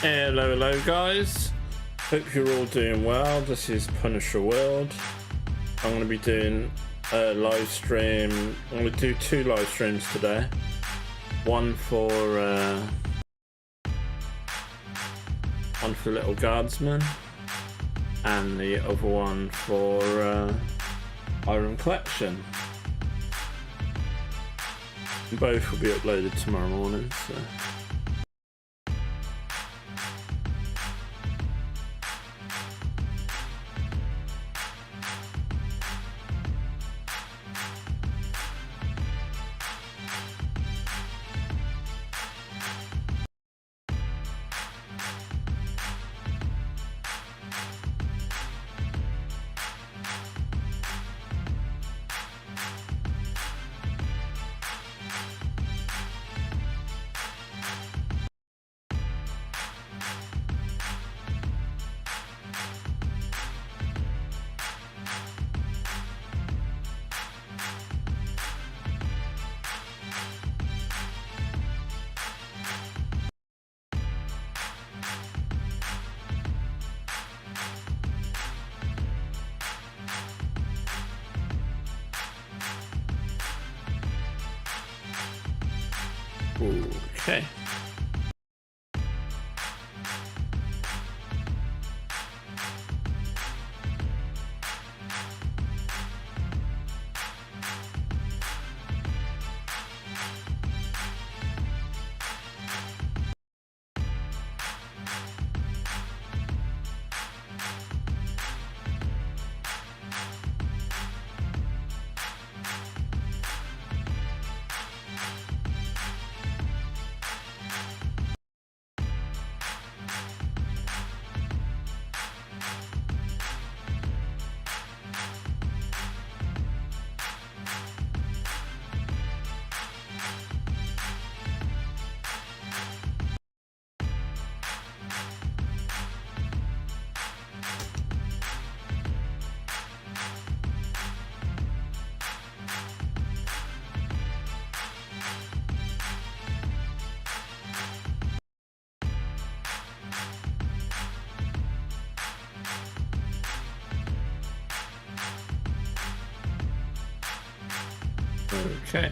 Hello guys, hope you're all doing well. This is Punisher World. I'm going to be doing a live stream. I'm going to do two live streams today. One for Lil Guardsman and the other one for Iron Collection. Both will be uploaded tomorrow morning, so okay. Okay.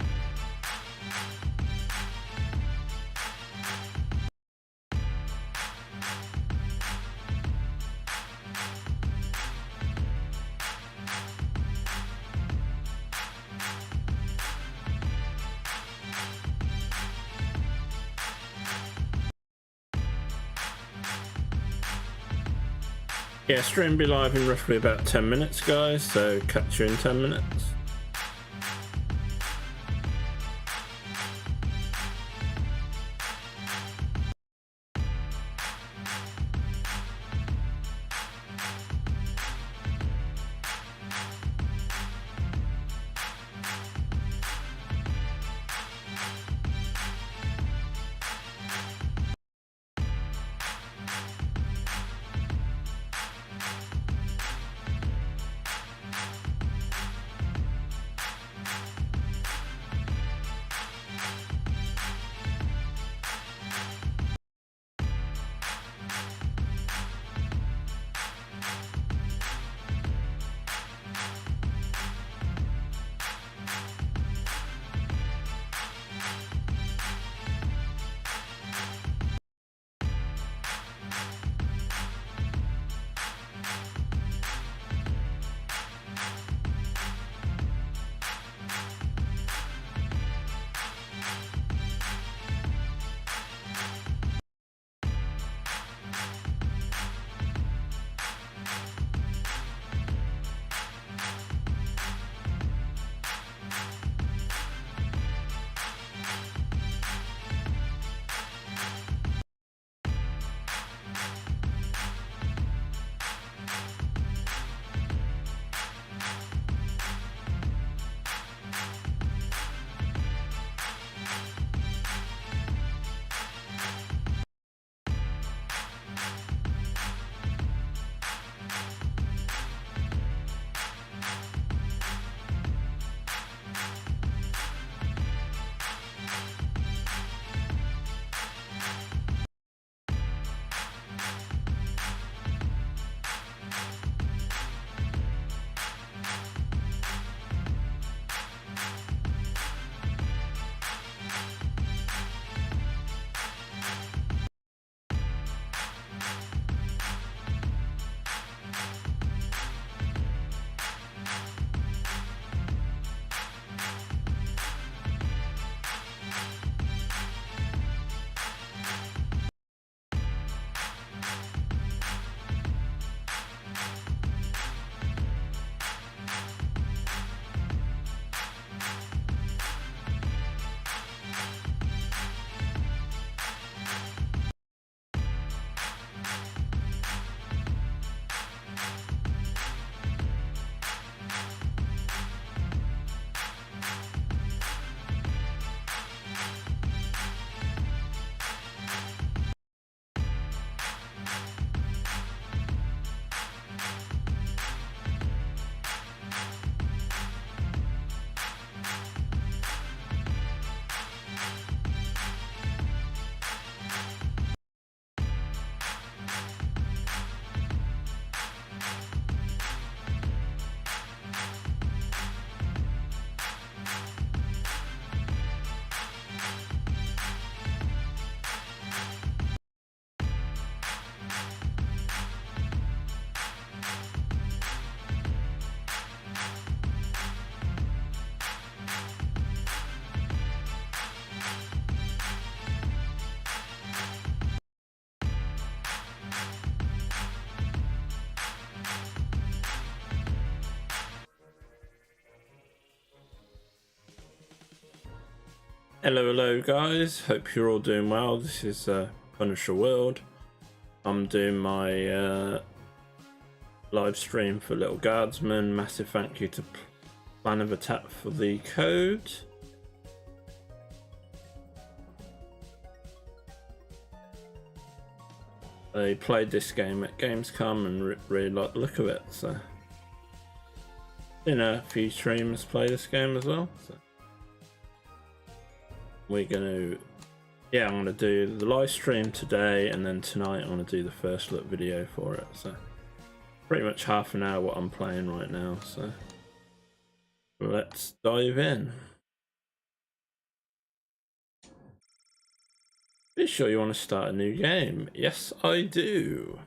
Yeah, stream be live in roughly about 10 minutes, guys, so catch you in 10 minutes. Hello guys, hope you're all doing well. This is Punisher World. I'm doing my live stream for Lil Guardsman. Massive thank you to Plan of Attack for the code. I played this game at Gamescom and really like the look of it, so a few streamers play this game as well. So I'm gonna do the live stream today, and then tonight I'm gonna do the first look video for it. So pretty much half an hour what I'm playing right now. So let's dive in. Are you sure you want to start a new game? Yes, I do.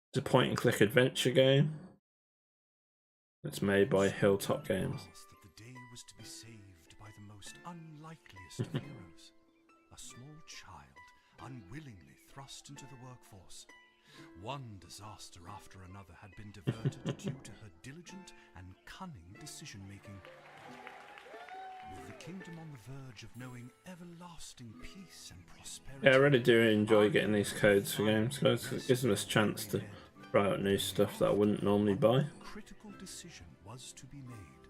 It's a point and click adventure game. It's made by Hilltop Games. That the day was to be saved by the most unlikeliest of heroes. A small child, unwillingly thrust into the workforce. One disaster after another had been diverted due to her diligent and cunning decision-making. With the kingdom on the verge of knowing everlasting peace and prosperity... Yeah, I really do enjoy getting these codes for games, guys. It gives us a chance to try out new stuff that I wouldn't normally buy. A critical decision was to be made.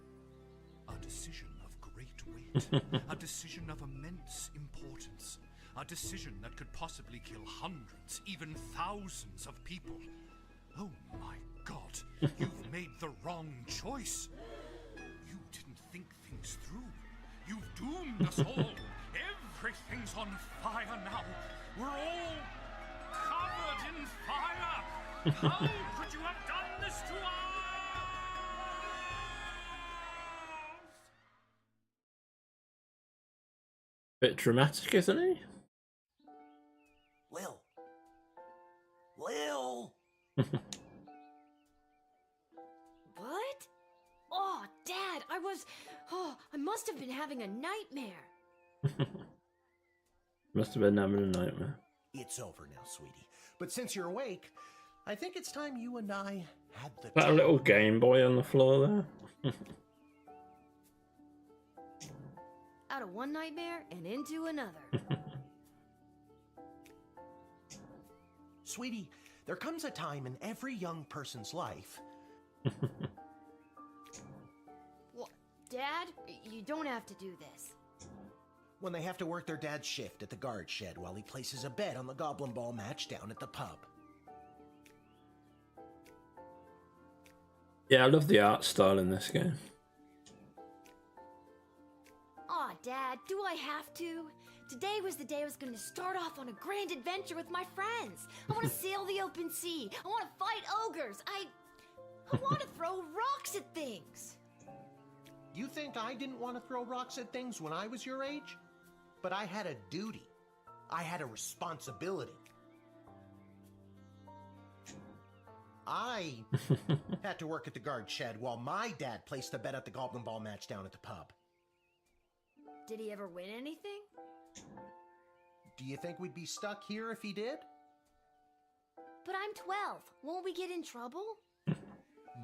A decision of great weight. A decision of immense importance. A decision that could possibly kill hundreds, even thousands of people. Oh my God, you've made the wrong choice. You didn't think things through. You've doomed us all. Everything's on fire now. We're all covered in fire. How could you have done this to us? Bit dramatic, isn't he? Lil. What? Oh, Dad, I must have been having a nightmare. Must have been having a nightmare. It's over now, sweetie. But since you're awake, I think it's time you and I had the... That little Game Boy on the floor there. Out of one nightmare and into another. Sweetie, there comes a time in every young person's life... Well, Dad, you don't have to do this. when they have to work their dad's shift at the guard shed while he places a bet on the Goblin Ball match down at the pub. Yeah, I love the art style in this game. Aw, Dad, do I have to? Today was the day I was going to start off on a grand adventure with my friends. I want to sail the open sea. I want to fight ogres. I want to throw rocks at things. You think I didn't want to throw rocks at things when I was your age? But I had a duty. I had a responsibility. I had to work at the guard shed while my dad placed a bet at the Goblin Ball match down at the pub. Did he ever win anything? Do you think we'd be stuck here if he did? But I'm 12. Won't we get in trouble?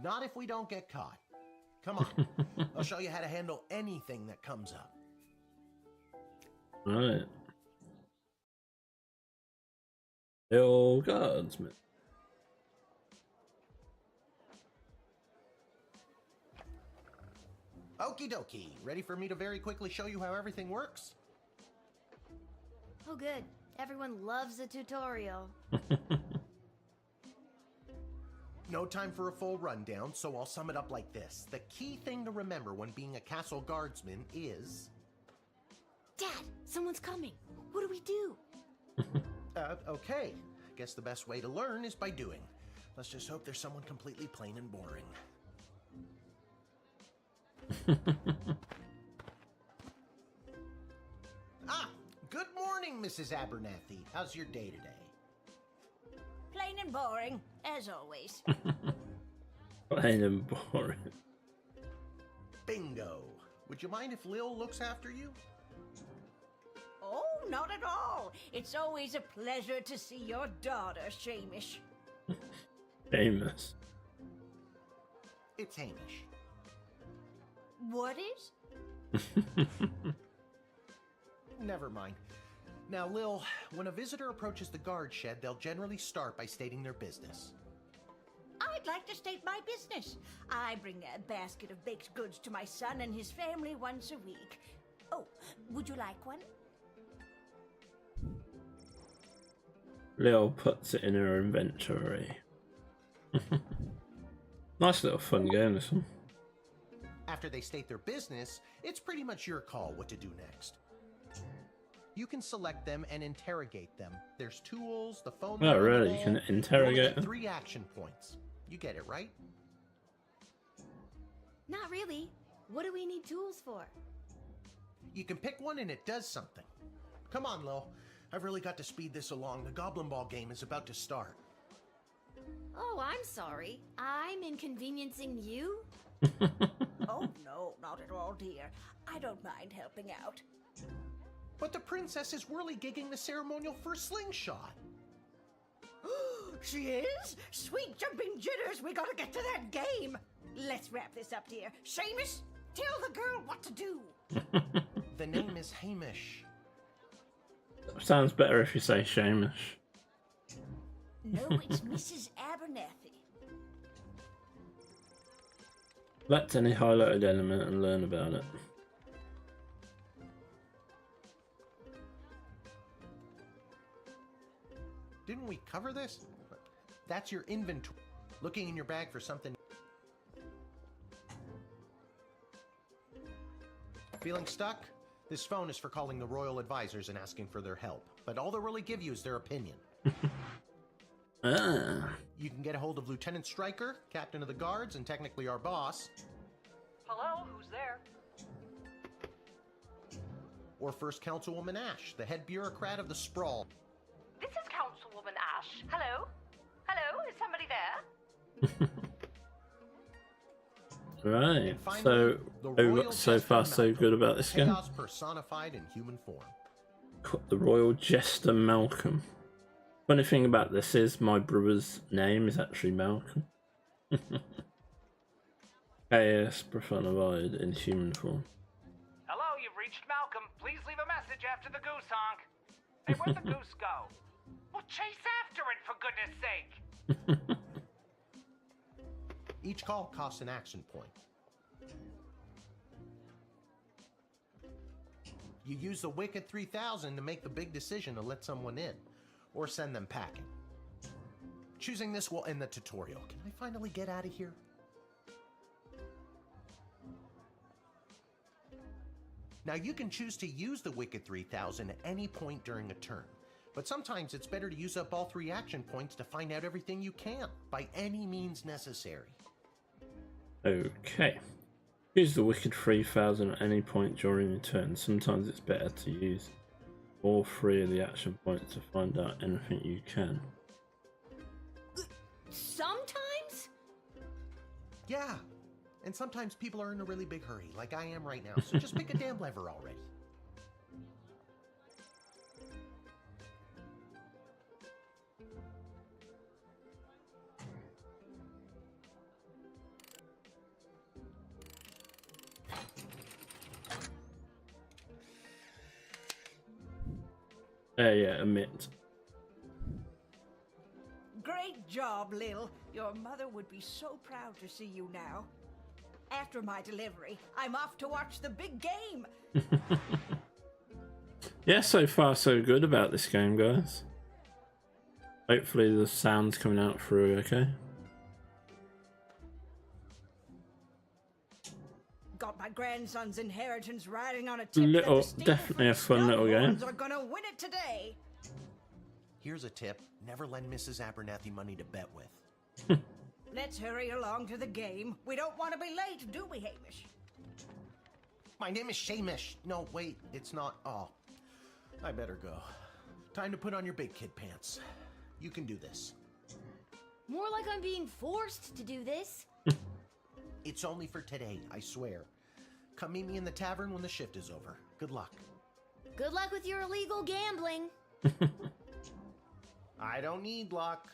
Not if we don't get caught. Come on, I'll show you how to handle anything that comes up. Right. Lil Guardsman. Okie dokie, ready for me to very quickly show you how everything works? Oh, good. Everyone loves a tutorial. No time for a full rundown, so I'll sum it up like this. The key thing to remember when being a castle guardsman is... Dad, someone's coming. What do we do? Okay. Guess the best way to learn is by doing. Let's just hope there's someone completely plain and boring. Good morning, Mrs. Abernathy. How's your day today? Plain and boring, as always. Plain and boring. Bingo. Would you mind if Lil looks after you? Oh, not at all. It's always a pleasure to see your daughter, Shamish. Famous. It's Hamish. What is? Never mind. Now, Lil, when a visitor approaches the guard shed, they'll generally start by stating their business. I'd like to state my business. I bring a basket of baked goods to my son and his family once a week. Oh, would you like one? Lil puts it in her inventory. Nice little fun game, this one. After they state their business, it's pretty much your call what to do next. You can select them and interrogate them. There's tools, the phone. Oh, really? You can interrogate You only get them? 3 action points. You get it, right? Not really. What do we need tools for? You can pick one and it does something. Come on, Lil. I've really got to speed this along. The Goblin Ball game is about to start. Oh, I'm sorry. I'm inconveniencing you? Oh, no, not at all, dear. I don't mind helping out. But the princess is whirly-gigging the ceremonial first slingshot. She is? Sweet jumping jitters, we gotta get to that game. Let's wrap this up, dear. Seamus, tell the girl what to do. The name is Hamish. Sounds better if you say Seamus. No, it's Mrs. Abernathy. Select any highlighted element and learn about it. Didn't we cover this? That's your inventory. Looking in your bag for something. Feeling stuck? This phone is for calling the royal advisors and asking for their help. But all they'll really give you is their opinion. Ah. You can get a hold of Lieutenant Stryker, captain of the guards, and technically our boss. Hello, who's there? Or First Councilwoman Ash, the head bureaucrat of the Sprawl. This is Councilwoman Ash. Hello? Hello, is somebody there? Right, And finally, so the oh, Royal so Jester far so Malcolm, good about this game. chaos personified in human form. The Royal Jester Malcolm. Funny thing about this is my brother's name is actually Malcolm. Chaos personified in human form. Hello, you've reached Malcolm. Please leave a message after the goose honk. Hey, where'd the goose go? Well, chase after it, for goodness sake. Each call costs an action point. You use the Wicked 3000 to make the big decision to let someone in, or send them packing. Choosing this will end the tutorial. Can I finally get out of here? Now you can choose to use the Wicked 3000 at any point during a turn, but sometimes it's better to use up all 3 action points to find out everything you can, by any means necessary. Okay. Use the Wicked 3000 at any point during your turn. Sometimes it's better to use all 3 of the action points to find out anything you can. Sometimes? Yeah, and sometimes people are in a really big hurry, like I am right now, so just pick a damn lever already. Yeah, admit. Great job, Lil. Your mother would be so proud to see you now. After my delivery, I'm off to watch the big game. Yeah, so far so good about this game, guys. Hopefully the sound's coming out through okay. Got my grandson's inheritance riding on a tip. Little- that the definitely a Stapleford fun little game. Snufflehorns are gonna win it today. Here's a tip. Never lend Mrs. Abernathy money to bet with. Let's hurry along to the game. We don't want to be late, do we, Hamish? My name is Seamus. No, wait, it's not. Oh, I better go. Time to put on your big kid pants. You can do this. More like I'm being forced to do this. It's only for today, I swear. Come meet me in the tavern when the shift is over. Good luck. Good luck with your illegal gambling. I don't need luck.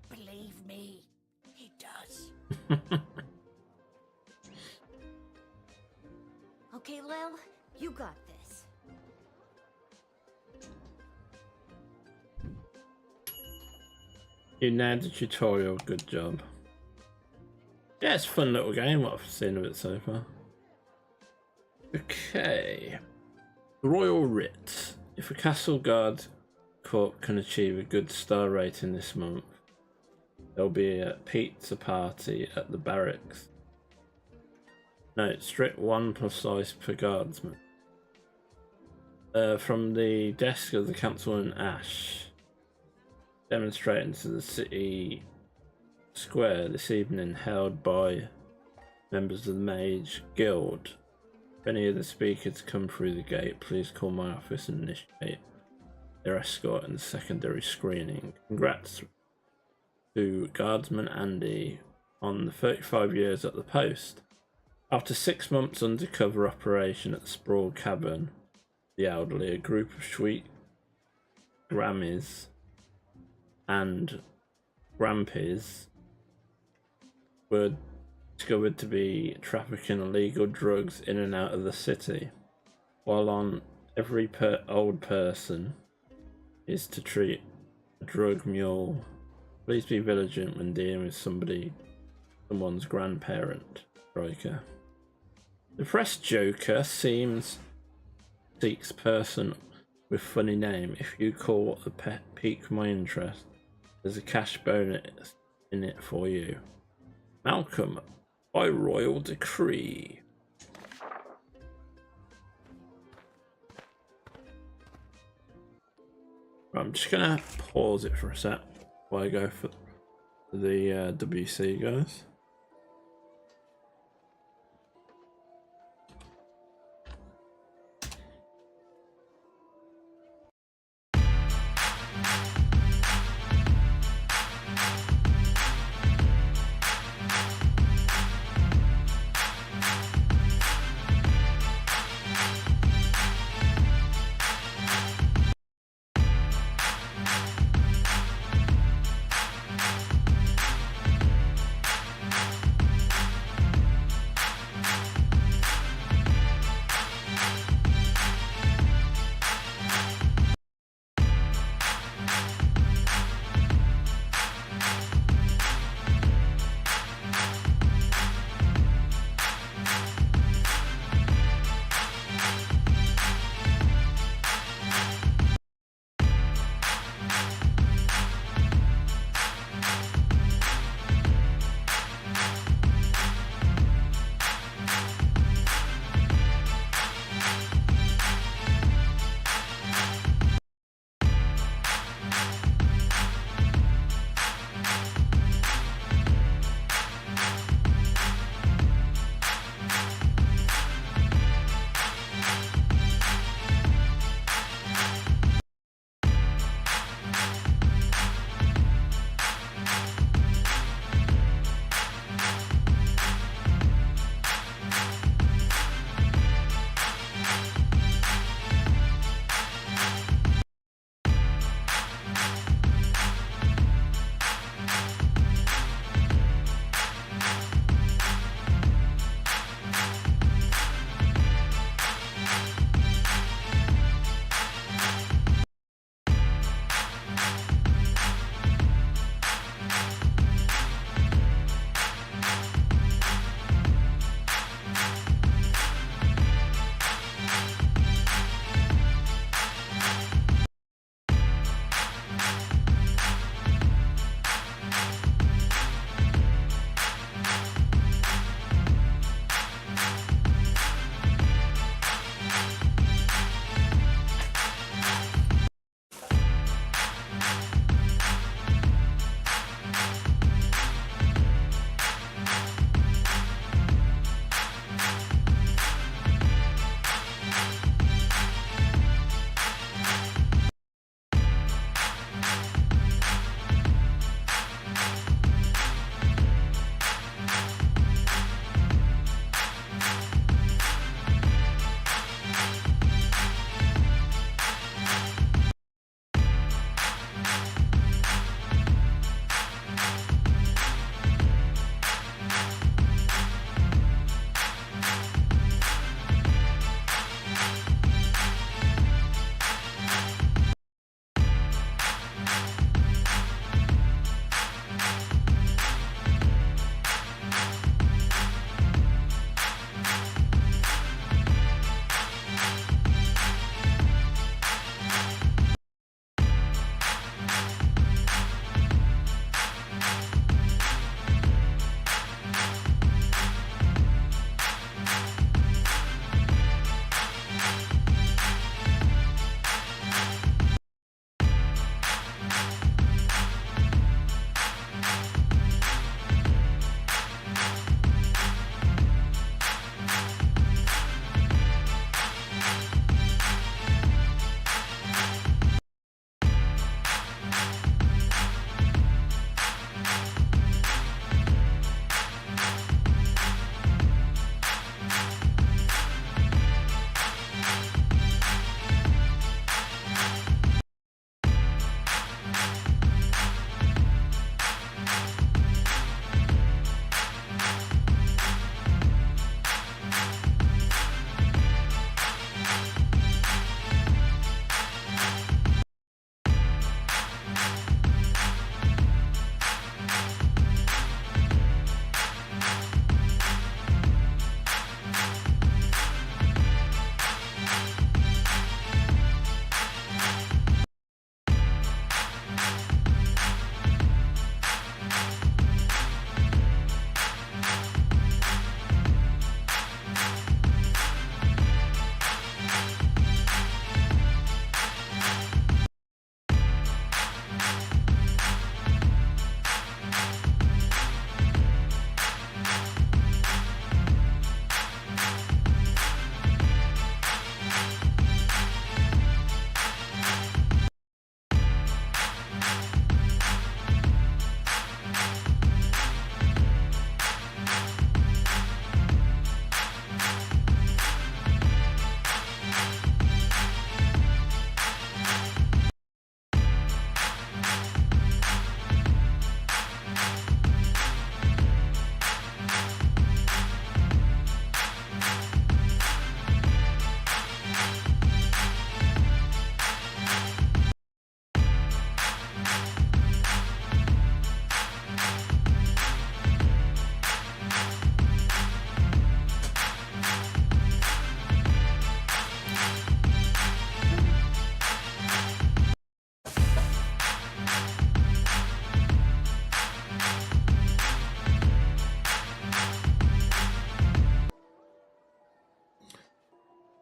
Believe me, he does. okay, Lil? You got this. You nailed the tutorial, good job. Yeah, it's a fun little game, what I've seen of it so far. Okay. Royal Writ. If a Castle Guard Corp can achieve a good star rating this month, there'll be a pizza party at the barracks. Note, strict 1+ ice per guardsman. From the desk of the Councilman Ash, demonstrating to the city square this evening, held by members of the Mage Guild. If any of the speakers come through the gate, please call my office and initiate their escort and secondary screening. Congrats to Guardsman Andy on the 35 years at the post. After 6 months undercover operation at the Sprawl Cabin, the elderly, a group of sweet Grammies and Grampies were discovered to be trafficking illegal drugs in and out of the city. While on every old person is to treat a drug mule, please be vigilant when dealing with someone's grandparent. Striker. The press joker seeks person with funny name. If you call a pet pique my interest, there's a cash bonus in it for you. Malcolm, by royal decree. I'm just gonna pause it for a sec while I go for the WC guys.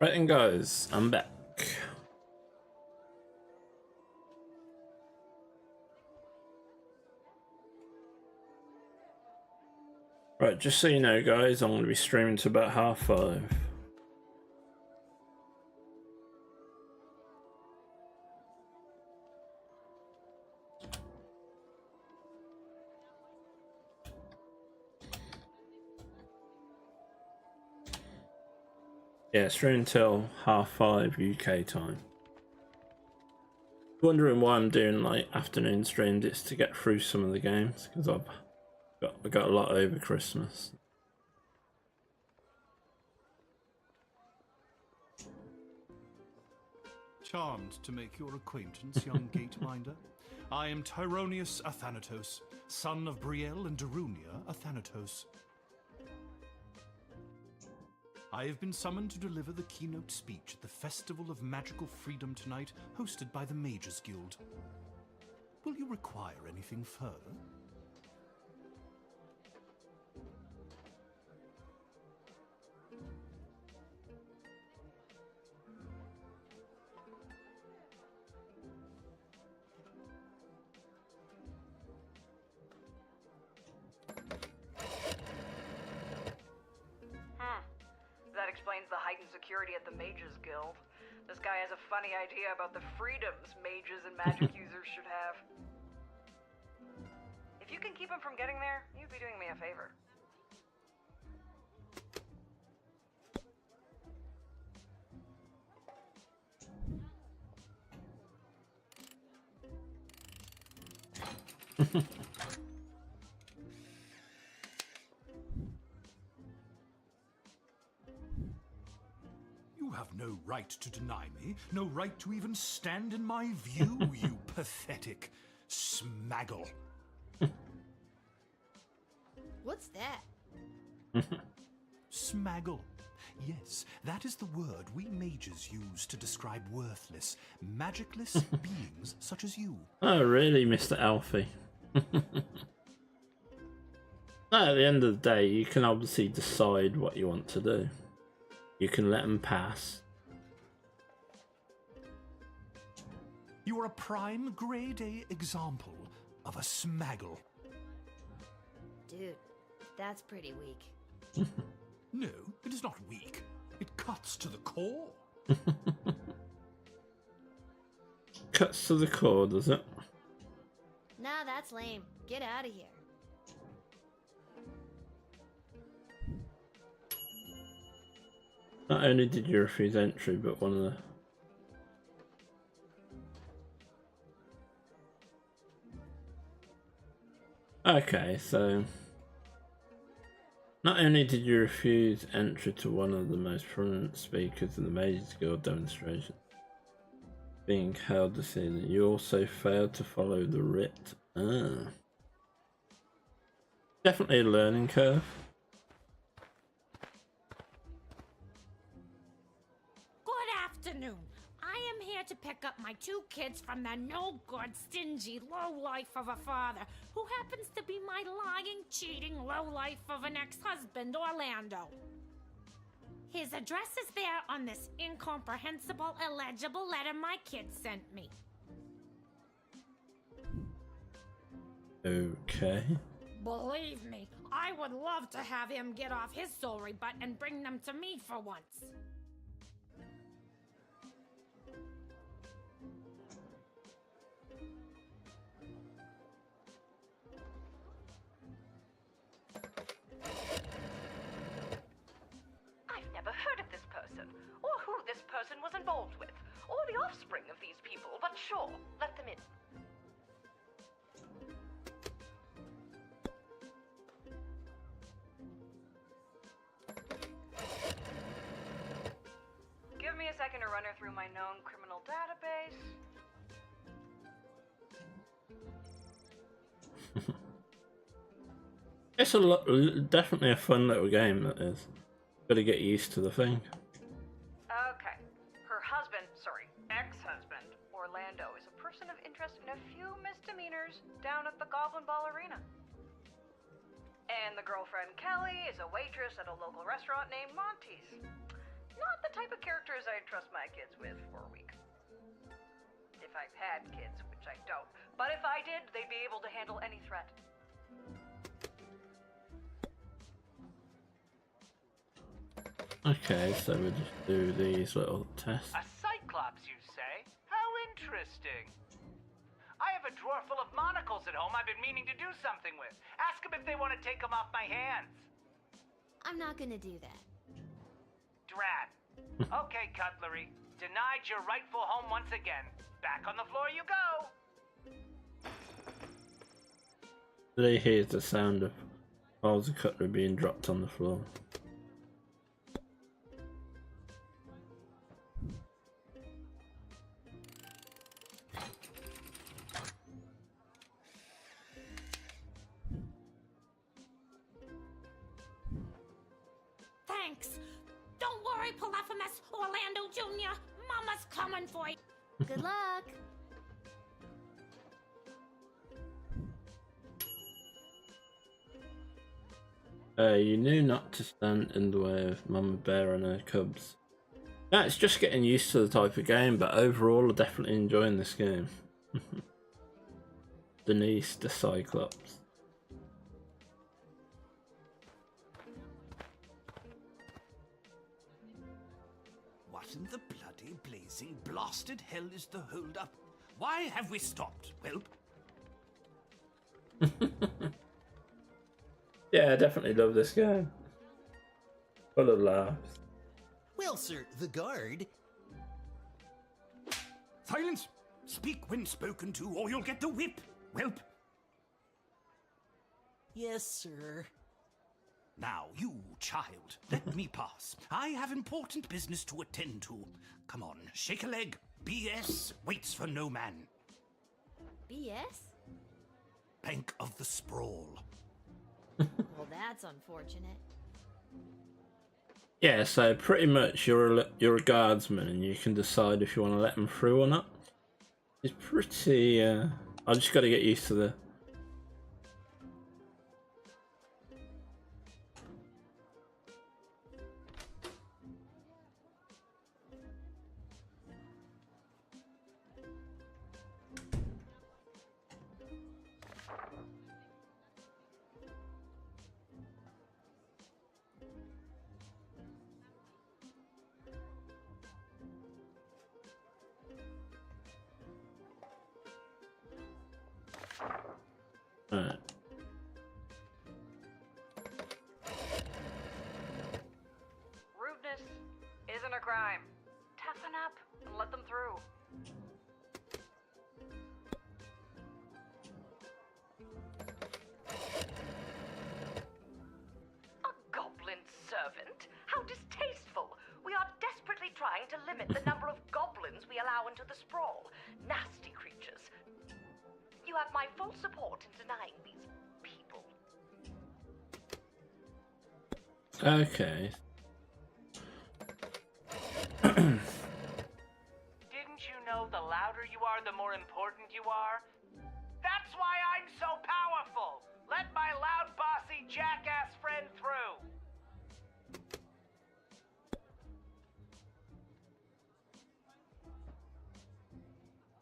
Right then, guys, I'm back. Right, just so you know, guys, I'm going to be streaming to about 5:30. Yeah, stream until 5:30 UK time. Wondering why I'm doing like afternoon streams? It's to get through some of the games because I got a lot over Christmas. Charmed to make your acquaintance, young gateminder. I am Tyronius Athanatos, son of Brielle and Darunia Athanatos. I have been summoned to deliver the keynote speech at the Festival of Magical Freedom tonight, hosted by the Mages Guild. Will you require anything further? That explains the heightened security at the Mages Guild. This guy has a funny idea about the freedoms mages and magic users should have. If you can keep him from getting there, you'd be doing me a favor. You have no right to deny me, no right to even stand in my view, you pathetic smaggle. What's that? Smaggle. Yes, that is the word we mages use to describe worthless, magicless beings such as you. Oh, really, Mr. Alfie? No, at the end of the day, you can obviously decide what you want to do. You can let them pass. You are a prime grade A example of a smaggle. Dude, that's pretty weak. No, it is not weak. It cuts to the core. Cuts to the core, does it? Nah, that's lame. Get out of here. Not only did you refuse entry, but one of the... Okay, so... Not only did you refuse entry to one of the most prominent speakers in the Mages Guild demonstration being held this evening, you also failed to follow the writ. Ah. Definitely a learning curve. Good afternoon. I am here to pick up my two kids from the no-good, stingy lowlife of a father who happens to be my lying, cheating lowlife of an ex-husband, Orlando. His address is there on this incomprehensible, illegible letter my kid sent me. Okay. Believe me, I would love to have him get off his sorry butt and bring them to me for once. I've never heard of this person, or who this person was involved with, or the offspring of these people, but sure, let them in. Give me a second to run her through my known criminal database. It's a lot, definitely a fun little game, that is. Gotta get used to the thing. Okay. Her husband, sorry, ex-husband, Orlando, is a person of interest in a few misdemeanors down at the Goblin Ball Arena. And the girlfriend, Kelly, is a waitress at a local restaurant named Monty's. Not the type of characters I'd trust my kids with for a week. If I've had kids, which I don't. But if I did, they'd be able to handle any threat. Okay, so we'll just do these little tests. A cyclops, you say? How interesting. I have a drawer full of monocles at home I've been meaning to do something with. Ask them if they want to take them off my hands. I'm not gonna do that. Drat. Okay, Cutlery. Denied your rightful home once again. Back on the floor you go. They hear the sound of piles of cutlery being dropped on the floor. Thanks. Don't worry, Polyphemus, Orlando Jr. Mama's coming for you. Good luck. You knew not to stand in the way of Mama Bear and her cubs. Yeah, it's just getting used to the type of game, but overall I'm definitely enjoying this game. Denise the Cyclops. What in the bloody blazing blasted hell is the hold-up? Why have we stopped, Whelp? Yeah, I definitely love this game. Full of laughs. Well, sir, the guard. Silence! Speak when spoken to, or you'll get the whip, Whelp. Yes, sir. Now, you, child, let me pass. I have important business to attend to. Come on, shake a leg. BS waits for no man. BS? Bank of the Sprawl. Well, that's unfortunate. Yeah, so pretty much you're a guardsman and you can decide if you want to let them through or not. It's pretty. I just got to get used to the. Alright. Rudeness isn't a crime. Toughen up and let them through. A goblin servant? How distasteful! We are desperately trying to limit the number of goblins we allow into the sprawl. Nasty creatures. You have my full support in denying these people. Okay. Didn't you know the louder you are, the more important you are? That's why I'm so powerful! Let my loud, bossy, jackass friend through!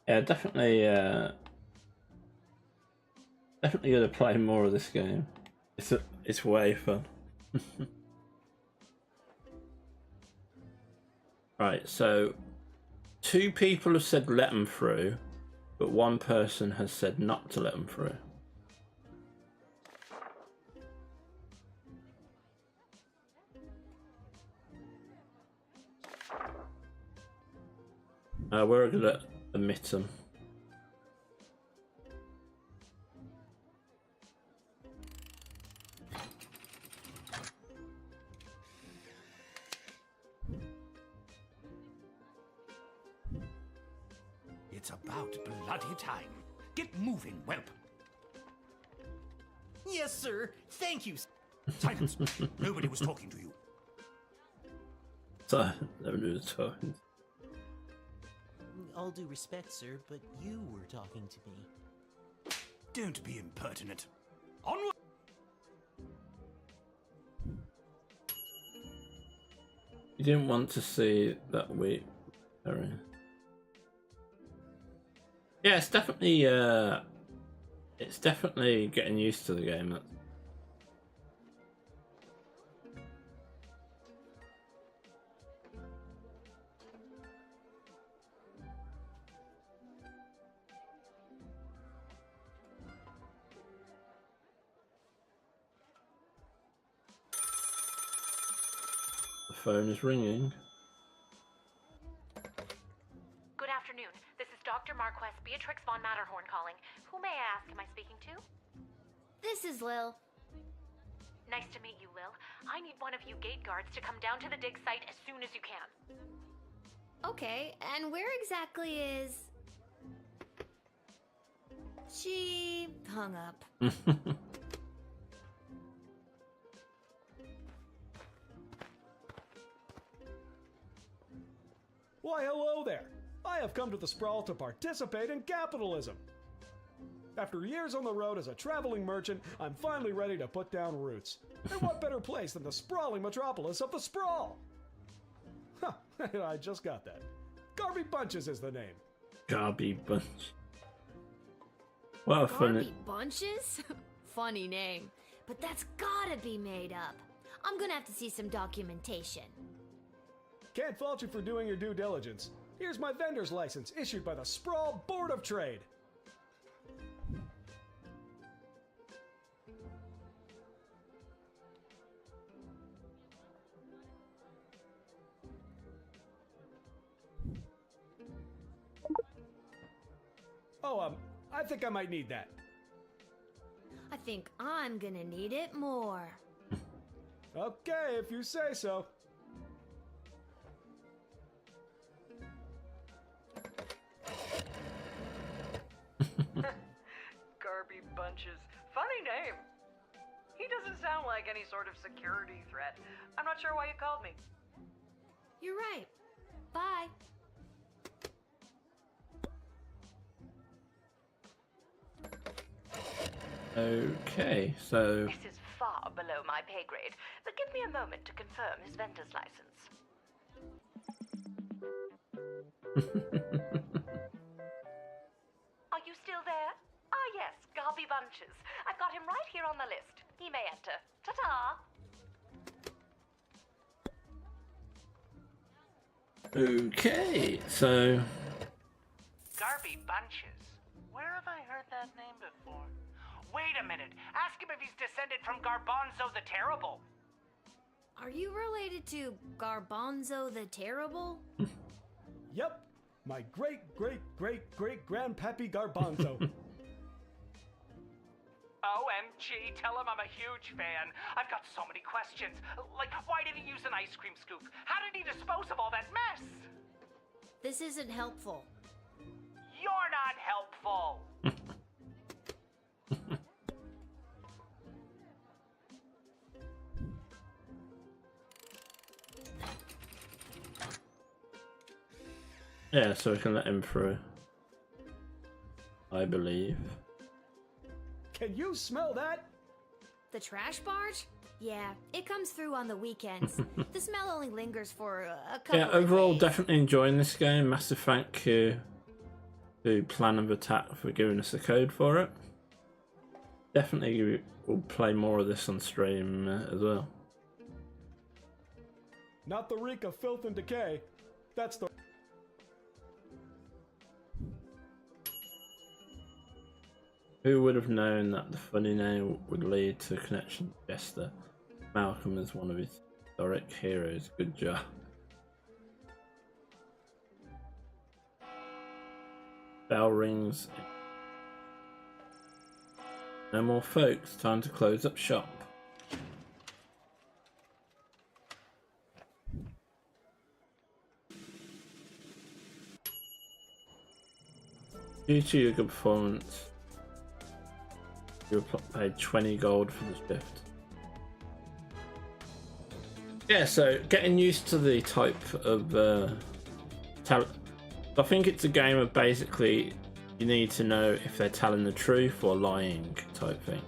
Yeah, definitely. Definitely gonna play more of this game. It's way fun. Right, so 2 people have said let them through, but 1 person has said not to let them through. We're gonna admit them. It's about bloody time. Get moving, Whelp. Yes, sir. Thank you. Silence. Nobody was talking to you. So, never knew the time. All due respect, sir, but you were talking to me. Don't be impertinent. Onward! You didn't want to see that week. Yeah, it's definitely getting used to the game. The phone is ringing. Good afternoon. This is Dr. Marquess Beatrix von Matterhorn calling. Who may I ask am I speaking to? This is Lil. Nice to meet you, Lil. I need one of you gate guards to come down to the dig site as soon as you can. Okay, and where exactly is... She hung up. Why, hello there. I have come to the Sprawl to participate in capitalism. After years on the road as a traveling merchant, I'm finally ready to put down roots. And what better place than the sprawling metropolis of the Sprawl? Huh, I just got that. Garby Bunches is the name. Garby Bunch. What a funny... Garby Bunches? Funny name. But that's gotta be made up. I'm gonna have to see some documentation. Can't fault you for doing your due diligence. Here's my vendor's license, issued by the Sprawl Board of Trade. Oh, I think I might need that. I think I'm gonna need it more. Okay, if you say so. Garby Bunches. Funny name. He doesn't sound like any sort of security threat. I'm not sure why you called me. You're right. Bye. Okay, so... This is far below my pay grade, but give me a moment to confirm his vendor's license. Are you still there? Ah, yes, Garby Bunches. I've got him right here on the list. He may enter. Ta-ta! Okay, so... Garby Bunches. Where have I heard that name before? Wait a minute. Ask him if he's descended from Garbanzo the Terrible. Are you related to Garbanzo the Terrible? Yep, my great-great-great-great-grandpappy Garbanzo. OMG, tell him I'm a huge fan. I've got so many questions. Like, why did he use an ice cream scoop? How did he dispose of all that mess? This isn't helpful. You're not helpful. Yeah, so we can let him through. I believe. Can you smell that? The trash barge? Yeah, it comes through on the weekends. The smell only lingers for a couple of overall, days. definitely enjoying this game. Massive thank you to Plan of Attack for giving us the code for it. Definitely will play more of this on stream as well. Not the reek of filth and decay. That's the... Who would have known that the funny name would lead to a connection to Jester? Malcolm is one of his direct heroes. Good job. Bell rings. No more folks. Time to close up shop. Due to your good performance, you paid 20 gold for the shift. Yeah, so getting used to the type of I think it's a game of basically you need to know if they're telling the truth or lying type thing.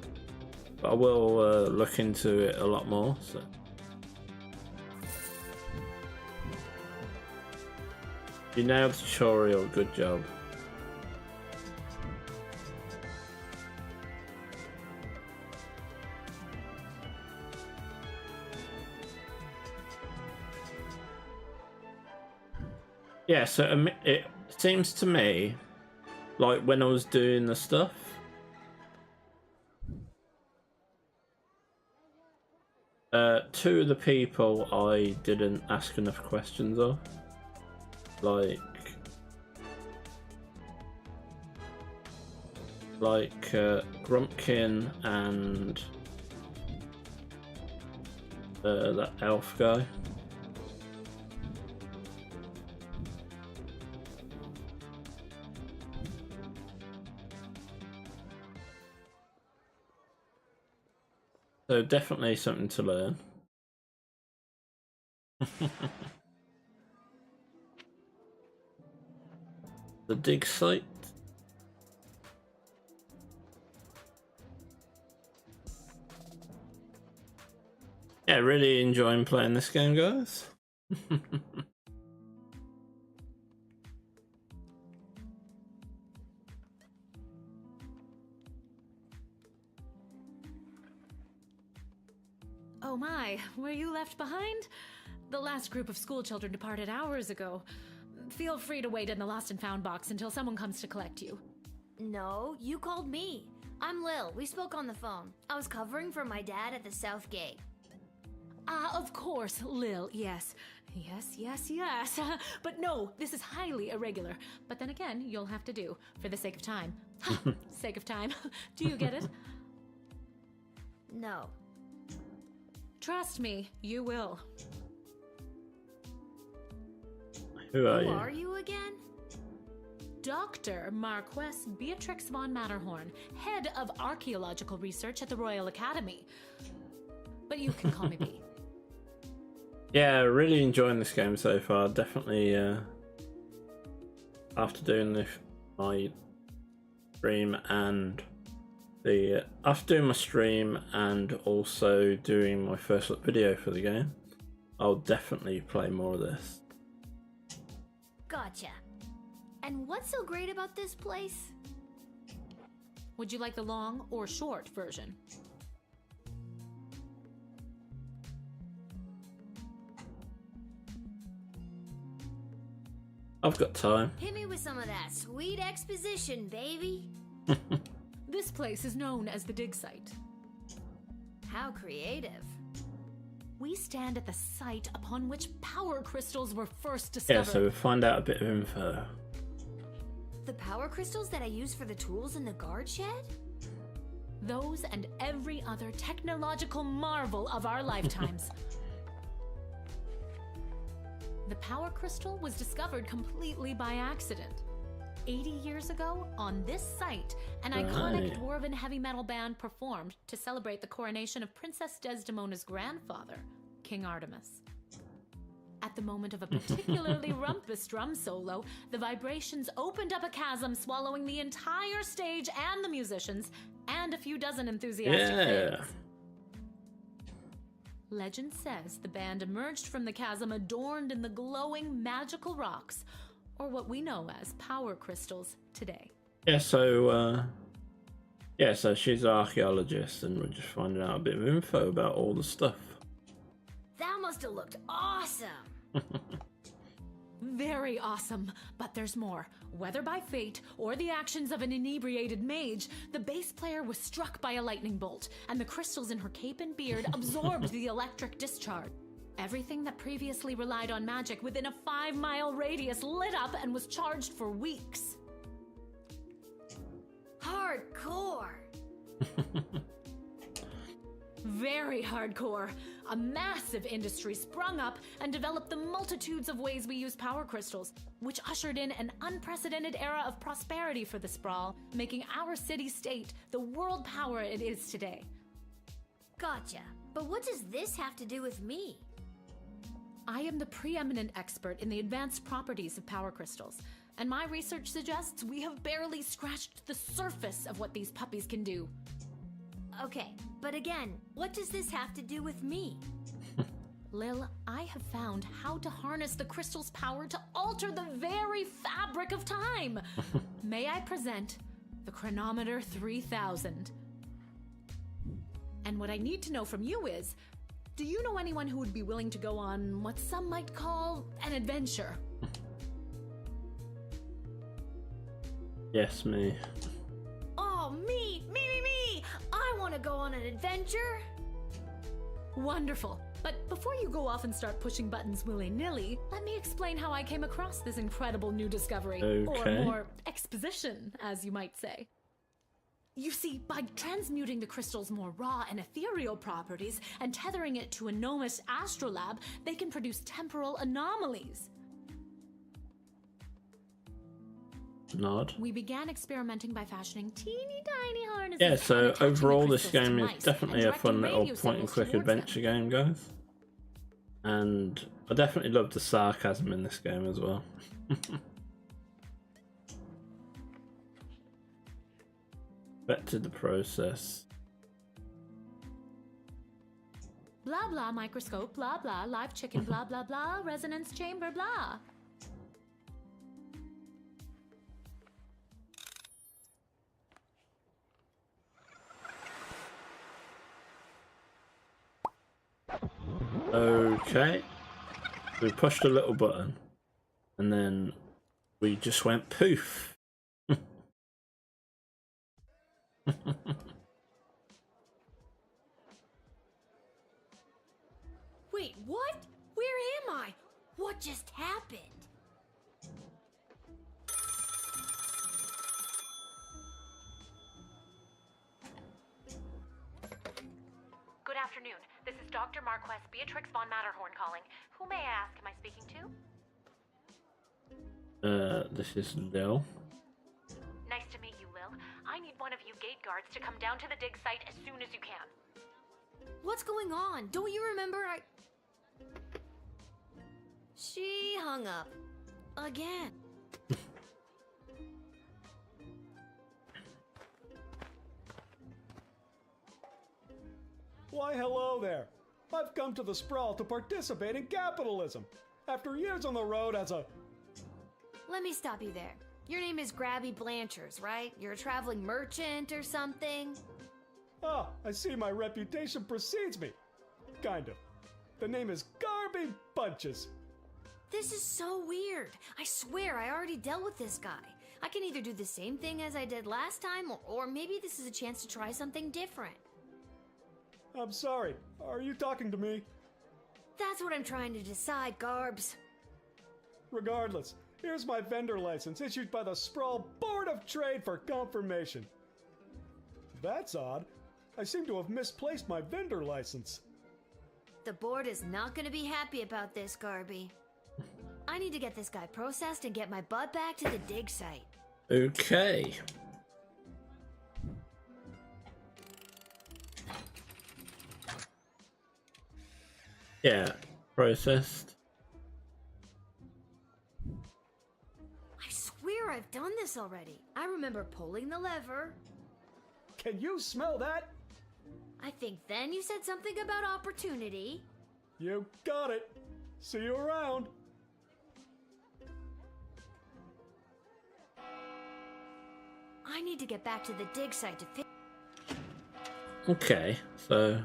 But I will look into it a lot more. So You nailed the tutorial, good job. Yeah, so it seems to me like when I was doing the stuff, two of the people I didn't ask enough questions of, like Grumpkin and that elf guy. So definitely something to learn. The dig site. Yeah, really enjoying playing this game, guys. Oh my, were you left behind? The last group of school children departed hours ago. Feel free to wait in the lost and found box until someone comes to collect you. No, you called me. I'm Lil. We spoke on the phone. I was covering for my dad at the South Gate. Ah, of course, Lil, yes. Yes. But no, this is highly irregular. But then again, you'll have to do, for the sake of time. Sake of time. Do you get it? No. Trust me, you will. Who are Who you? are you again? Dr. Marquess Beatrix von Matterhorn, head of archaeological research at the Royal Academy. But you can call me B. Yeah, really enjoying this game so far. Definitely, after doing my stream and after doing my stream and also doing my first look video for the game, I'll definitely play more of this. Gotcha. And what's so great about this place? Would you like the long or short version? I've got time. Hit me with some of that sweet exposition, baby. This place is known as the dig site. How creative. We stand at the site upon which power crystals were first Yeah, discovered. so we'll find out a bit of info. The power crystals that I use for the tools in the guard shed? Those and every other technological marvel of our lifetimes. The power crystal was discovered completely by accident. 80 years ago, on this site, an iconic dwarven heavy metal band performed to celebrate the coronation of Princess Desdemona's grandfather, King Artemis. At the moment of a particularly rumpus drum solo, the vibrations opened up a chasm, swallowing the entire stage and the musicians, and a few dozen enthusiastic fans. Legend says the band emerged from the chasm adorned in the glowing magical rocks, or what we know as power crystals today. Yeah, so she's an archaeologist, and we're just finding out a bit of info about all the stuff. That must have looked awesome. Very awesome, but there's more. Whether by fate or the actions of an inebriated mage, the bass player was struck by a lightning bolt, and the crystals in her cape and beard absorbed the electric discharge. Everything that previously relied on magic within a 5-mile radius lit up and was charged for weeks. Hardcore. Very hardcore. A massive industry sprung up and developed the multitudes of ways we use power crystals, which ushered in an unprecedented era of prosperity for the Sprawl, making our city-state the world power it is today. Gotcha. But what does this have to do with me? I am the preeminent expert in the advanced properties of power crystals, and my research suggests we have barely scratched the surface of what these puppies can do. Okay, but again, what does this have to do with me? Lil, I have found how to harness the crystal's power to alter the very fabric of time. May I present the Chronometer 3000? And what I need to know from you is, do you know anyone who would be willing to go on what some might call an adventure? Yes, me. Oh, me! I want to go on an adventure! Wonderful. But before you go off and start pushing buttons willy-nilly, let me explain how I came across this incredible new discovery. Okay. Or more, exposition, as you might say. You see, by transmuting the crystal's more raw and ethereal properties and tethering it to a gnomish astrolab, they can produce temporal anomalies. Nod. We began experimenting by fashioning teeny tiny harnesses. Yeah, so and attaching the overall this crystals to game is mice definitely and a fun directing little radio point and signals click towards them. adventure game, guys. And I definitely love the sarcasm in this game as well. Back to the process. Blah blah microscope, blah blah live chicken, blah blah blah resonance chamber, blah. Okay. We pushed a little button and then we just went poof. Wait, what? Where am I? What just happened? Good afternoon. This is Dr. Marquess Beatrix von Matterhorn calling. Who may I ask am I speaking to? This is Lil. Nice to meet you, Lil. I need one of you gate guards to come down to the dig site as soon as you can. What's going on? Don't you remember She hung up. Again. Why, hello there. I've come to the Sprawl to participate in capitalism. After years on the road as a... Let me stop you there. Your name is Grabby Blanchers, right? You're a traveling merchant or something? Ah, I see my reputation precedes me. Kind of. The name is Garby Bunches. This is so weird. I swear I already dealt with this guy. I can either do the same thing as I did last time, or maybe this is a chance to try something different. I'm sorry. Are you talking to me? That's what I'm trying to decide, Garbs. Regardless, here's my vendor license issued by the Sprawl Board of Trade for confirmation. That's odd. I seem to have misplaced my vendor license. The board is not going to be happy about this, Garby. I need to get this guy processed and get my butt back to the dig site. Okay. Yeah, processed. I swear I've done this already. I remember pulling the lever. Can you smell that? I think then you said something about opportunity. You got it. See you around. I need to get back to the dig site to fix. Okay, so...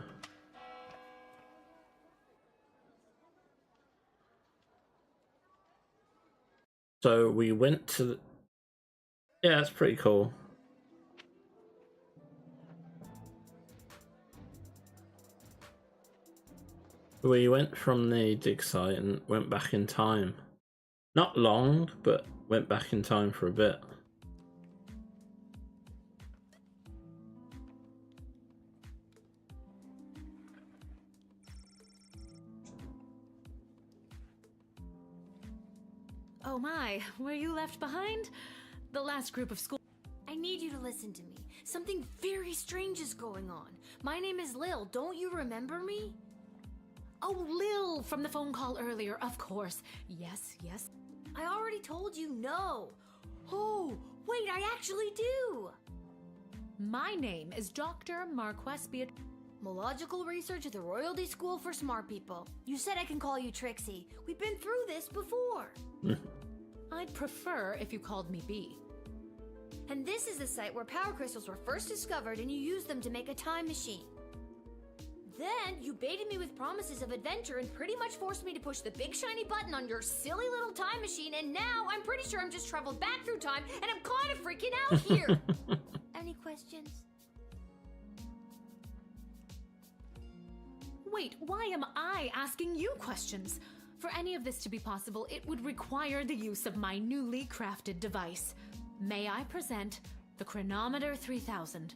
So we went to the... Yeah, that's pretty cool. We went from the dig site and went back in time. Not long, but went back in time for a bit. Oh my, were you left behind? The last group of school... I need you to listen to me. Something very strange is going on. My name is Lil. Don't you remember me? Oh, Lil from the phone call earlier, of course. Yes, yes. I already told you no. Oh, wait, I actually do. My name is Dr. Marquess Beatrix. Mological research at the Royalty School for Smart People. You said I can call you Trixie. We've been through this before. I'd prefer if you called me B. And this is the site where power crystals were first discovered and you used them to make a time machine. Then you baited me with promises of adventure and pretty much forced me to push the big shiny button on your silly little time machine, and now I'm pretty sure I'm just traveled back through time and I'm kind of freaking out here. Any questions? Wait, why am I asking you questions? For any of this to be possible, it would require the use of my newly crafted device. May I present the Chronometer 3000?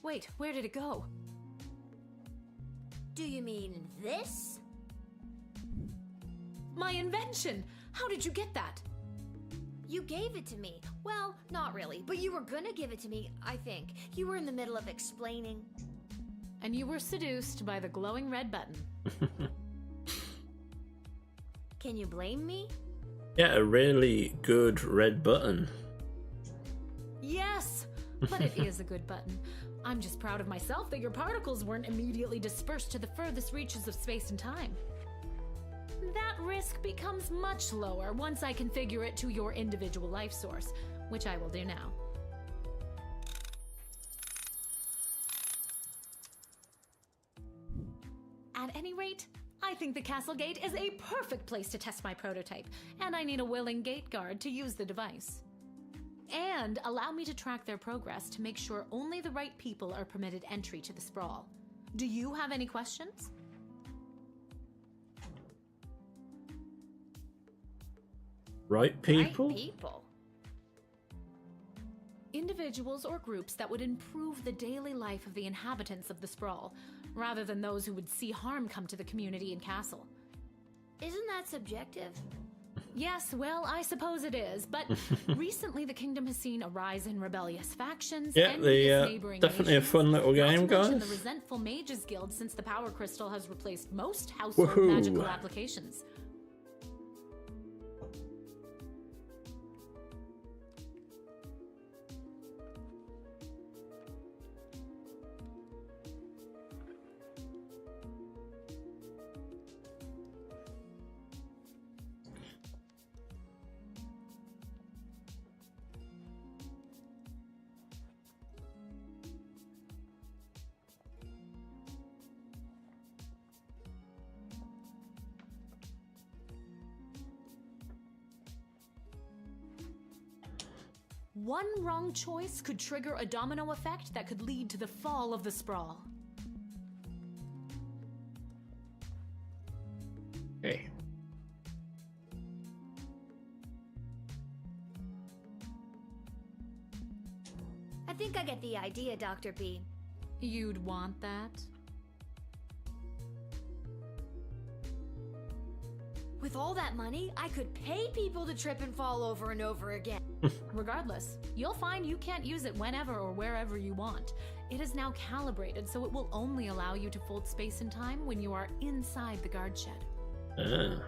Wait, where did it go? Do you mean this? My invention! How did you get that? You gave it to me. Well, not really, but you were gonna give it to me, I think. You were in the middle of explaining. And you were seduced by the glowing red button. Can you blame me? Yeah, a really good red button. Yes, but it is a good button. I'm just proud of myself that your particles weren't immediately dispersed to the furthest reaches of space and time. That risk becomes much lower once I configure it to your individual life source, which I will do now. At any rate, I think the castle gate is a perfect place to test my prototype, and I need a willing gate guard to use the device. And allow me to track their progress to make sure only the right people are permitted entry to the sprawl. Do you have any questions? Right people? Right people. Individuals or groups that would improve the daily life of the inhabitants of the sprawl, rather than those who would see harm come to the community and castle. Isn't that subjective? Yes, well, I suppose it is, but recently the kingdom has seen a rise in rebellious factions, Yeah, envious neighboring definitely nations, a fun little game, not to mention guys. the resentful Mages Guild, since the Power Crystal has replaced most household Woohoo. magical applications. One wrong choice could trigger a domino effect that could lead to the fall of the sprawl. Hey. I think I get the idea, Dr. B. You'd want that? With all that money, I could pay people to trip and fall over and over again. Regardless, you'll find you can't use it whenever or wherever you want. It is now calibrated, so it will only allow you to fold space and time when you are inside the guard shed.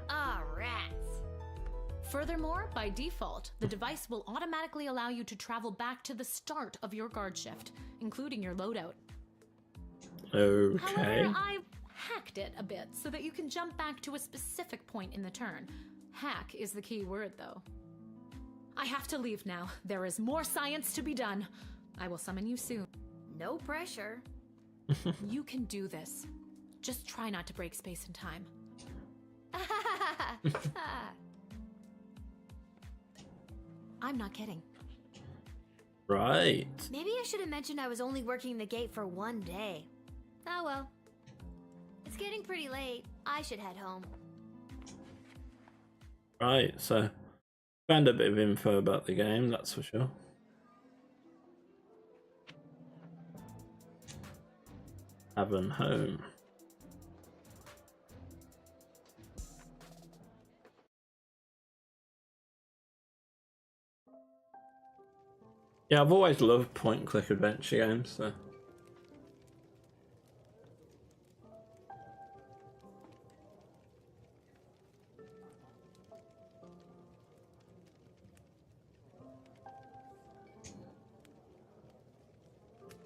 Ah, rats. Furthermore, by default, the device will automatically allow you to travel back to the start of your guard shift, including your loadout. Okay. However, I hacked it a bit so that you can jump back to a specific point in the turn. Hack is the key word, though. I have to leave now. There is more science to be done. I will summon you soon. No pressure. You can do this. Just try not to break space and time. I'm not kidding. Right. Maybe I should have mentioned I was only working the gate for one day. Oh well. It's getting pretty late. I should head home. Right, so found a bit of info about the game, that's for sure. Haven home. Yeah, I've always loved point-and-click adventure games, so.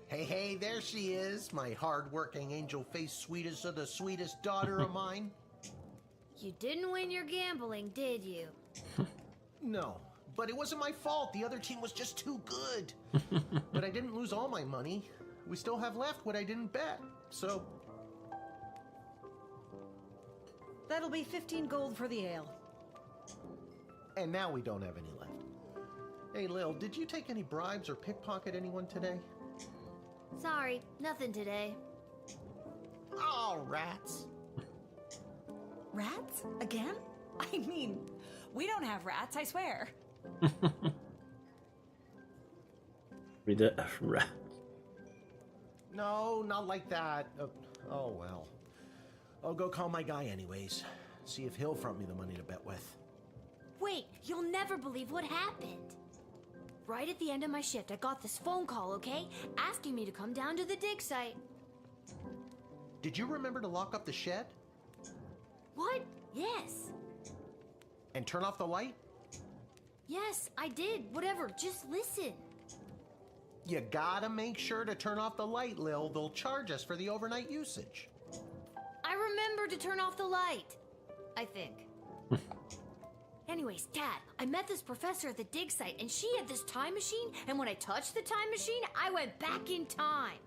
Hey, hey, there she is, my hard-working, angel-faced, sweetest of the sweetest daughter of mine. You didn't win your gambling, did you? No, but it wasn't my fault. The other team was just too good. But I didn't lose all my money. We still have left what I didn't bet, so... That'll be 15 gold for the ale. And now we don't have any left. Hey, Lil, did you take any bribes or pickpocket anyone today? Sorry, nothing today. Oh, rats. Rats? Again? I mean, we don't have rats, I swear. We don't have rats. No, not like that. Oh, well. I'll go call my guy anyways. See if he'll front me the money to bet with. Wait, you'll never believe what happened. Right at the end of my shift, I got this phone call, okay? Asking me to come down to the dig site. Did you remember to lock up the shed? What? Yes. And turn off the light? Yes, I did. Whatever, just listen. You gotta make sure to turn off the light, Lil. They'll charge us for the overnight usage. I remember to turn off the light. I think. Anyways, Dad, I met this professor at the dig site, and she had this time machine, and when I touched the time machine, I went back in time.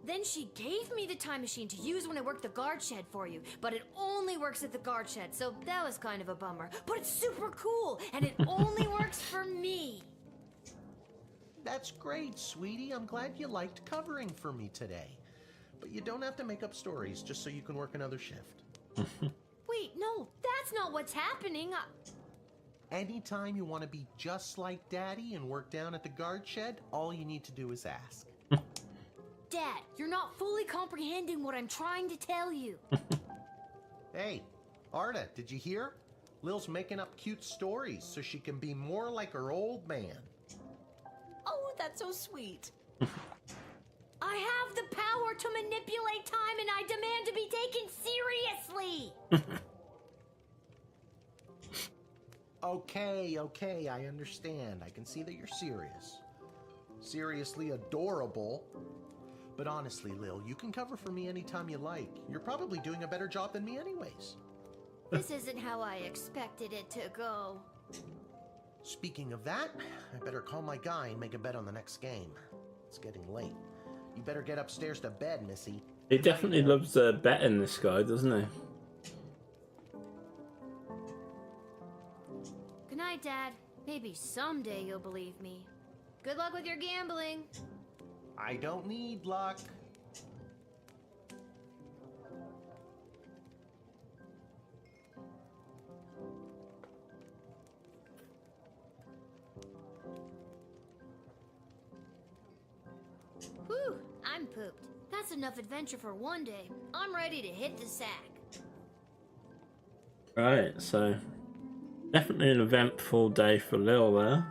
Then she gave me the time machine to use when I worked the guard shed for you, but it only works at the guard shed, so that was kind of a bummer. But it's super cool, and it only works for me. That's great, sweetie. I'm glad you liked covering for me today. But you don't have to make up stories just so you can work another shift. Wait, no, that's not what's happening. Anytime you want to be just like Daddy and work down at the guard shed, all you need to do is ask. Dad, you're not fully comprehending what I'm trying to tell you. Hey, Arda, did you hear? Lil's making up cute stories so she can be more like her old man. Oh, that's so sweet. I have the power to manipulate time, and I demand to be taken seriously! Okay, I understand. I can see that you're serious. Seriously adorable. But honestly, Lil, you can cover for me anytime you like. You're probably doing a better job than me anyways. This isn't how I expected it to go. Speaking of that, I better call my guy and make a bet on the next game. It's getting late. You better get upstairs to bed, Missy. He definitely loves betting, this guy, doesn't he? Good night, Dad. Maybe someday you'll believe me. Good luck with your gambling. I don't need luck. Whew, I'm pooped. That's enough adventure for one day. I'm ready to hit the sack. Right, so definitely an eventful day for Lil there.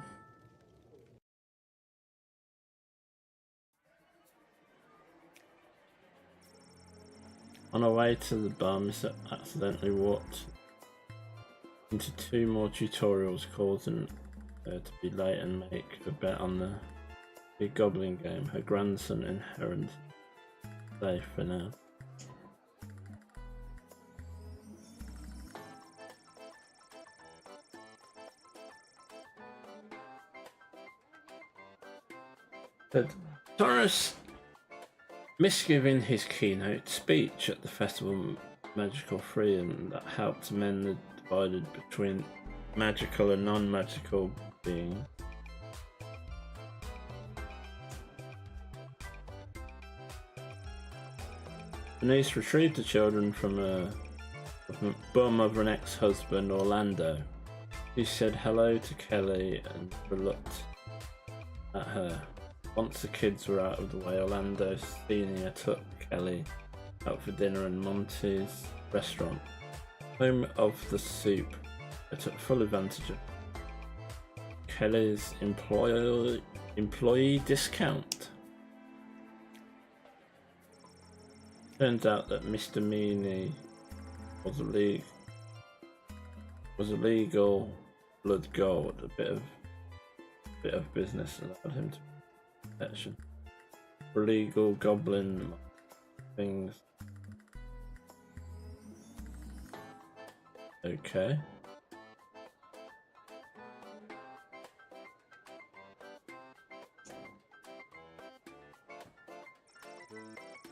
On our way to the bar, Mr. accidentally walked into 2 more tutorials, causing her to be late and make a bet on the big goblin game. Her grandson inherited safe for now. But Taurus, misgiving his keynote speech at the festival Magical Freedom that helped mend the divide between magical and non-magical beings. Denise retrieved the children from a bum of an ex-husband, Orlando. He said hello to Kelly and looked at her. Once the kids were out of the way, Orlando Senior took Kelly out for dinner in Monty's restaurant, home of the soup. They took full advantage of Kelly's employee discount. Turns out that Mr. Meany was a legal blood gold, a bit of business allowed him to protection. illegal goblin things. Okay.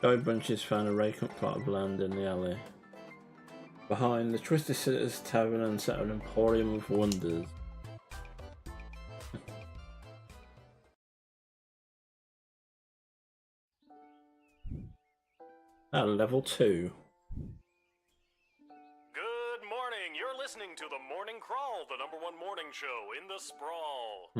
Guy Bunches found a vacant plot of land in the alley. Behind the Twisted Sitters Tavern and set an emporium of wonders. At level 2. Good morning. You're listening to The Morning Crawl, the #1 morning show in the sprawl.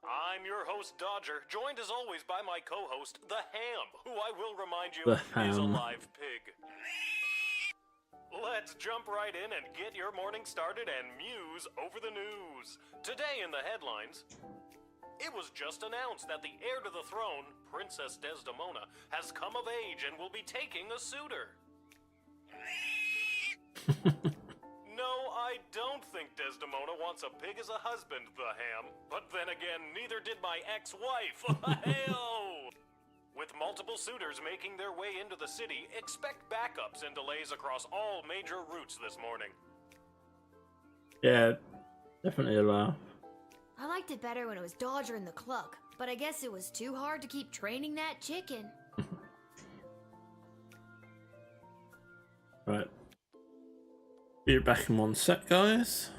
I'm your host, Dodger, joined as always by my co-host, The Ham, who I will remind you is a live pig. Let's jump right in and get your morning started and muse over the news. Today in the headlines, it was just announced that the heir to the throne, Princess Desdemona, has come of age and will be taking a suitor. No, I don't think Desdemona wants a pig as a husband, The Ham. But then again, neither did my ex-wife. Hell! With multiple suitors making their way into the city, expect backups and delays across all major routes this morning. Yeah, definitely a laugh. I liked it better when it was Dodger and the Cluck, but I guess it was too hard to keep training that chicken. Right. Be back in 1 sec, guys.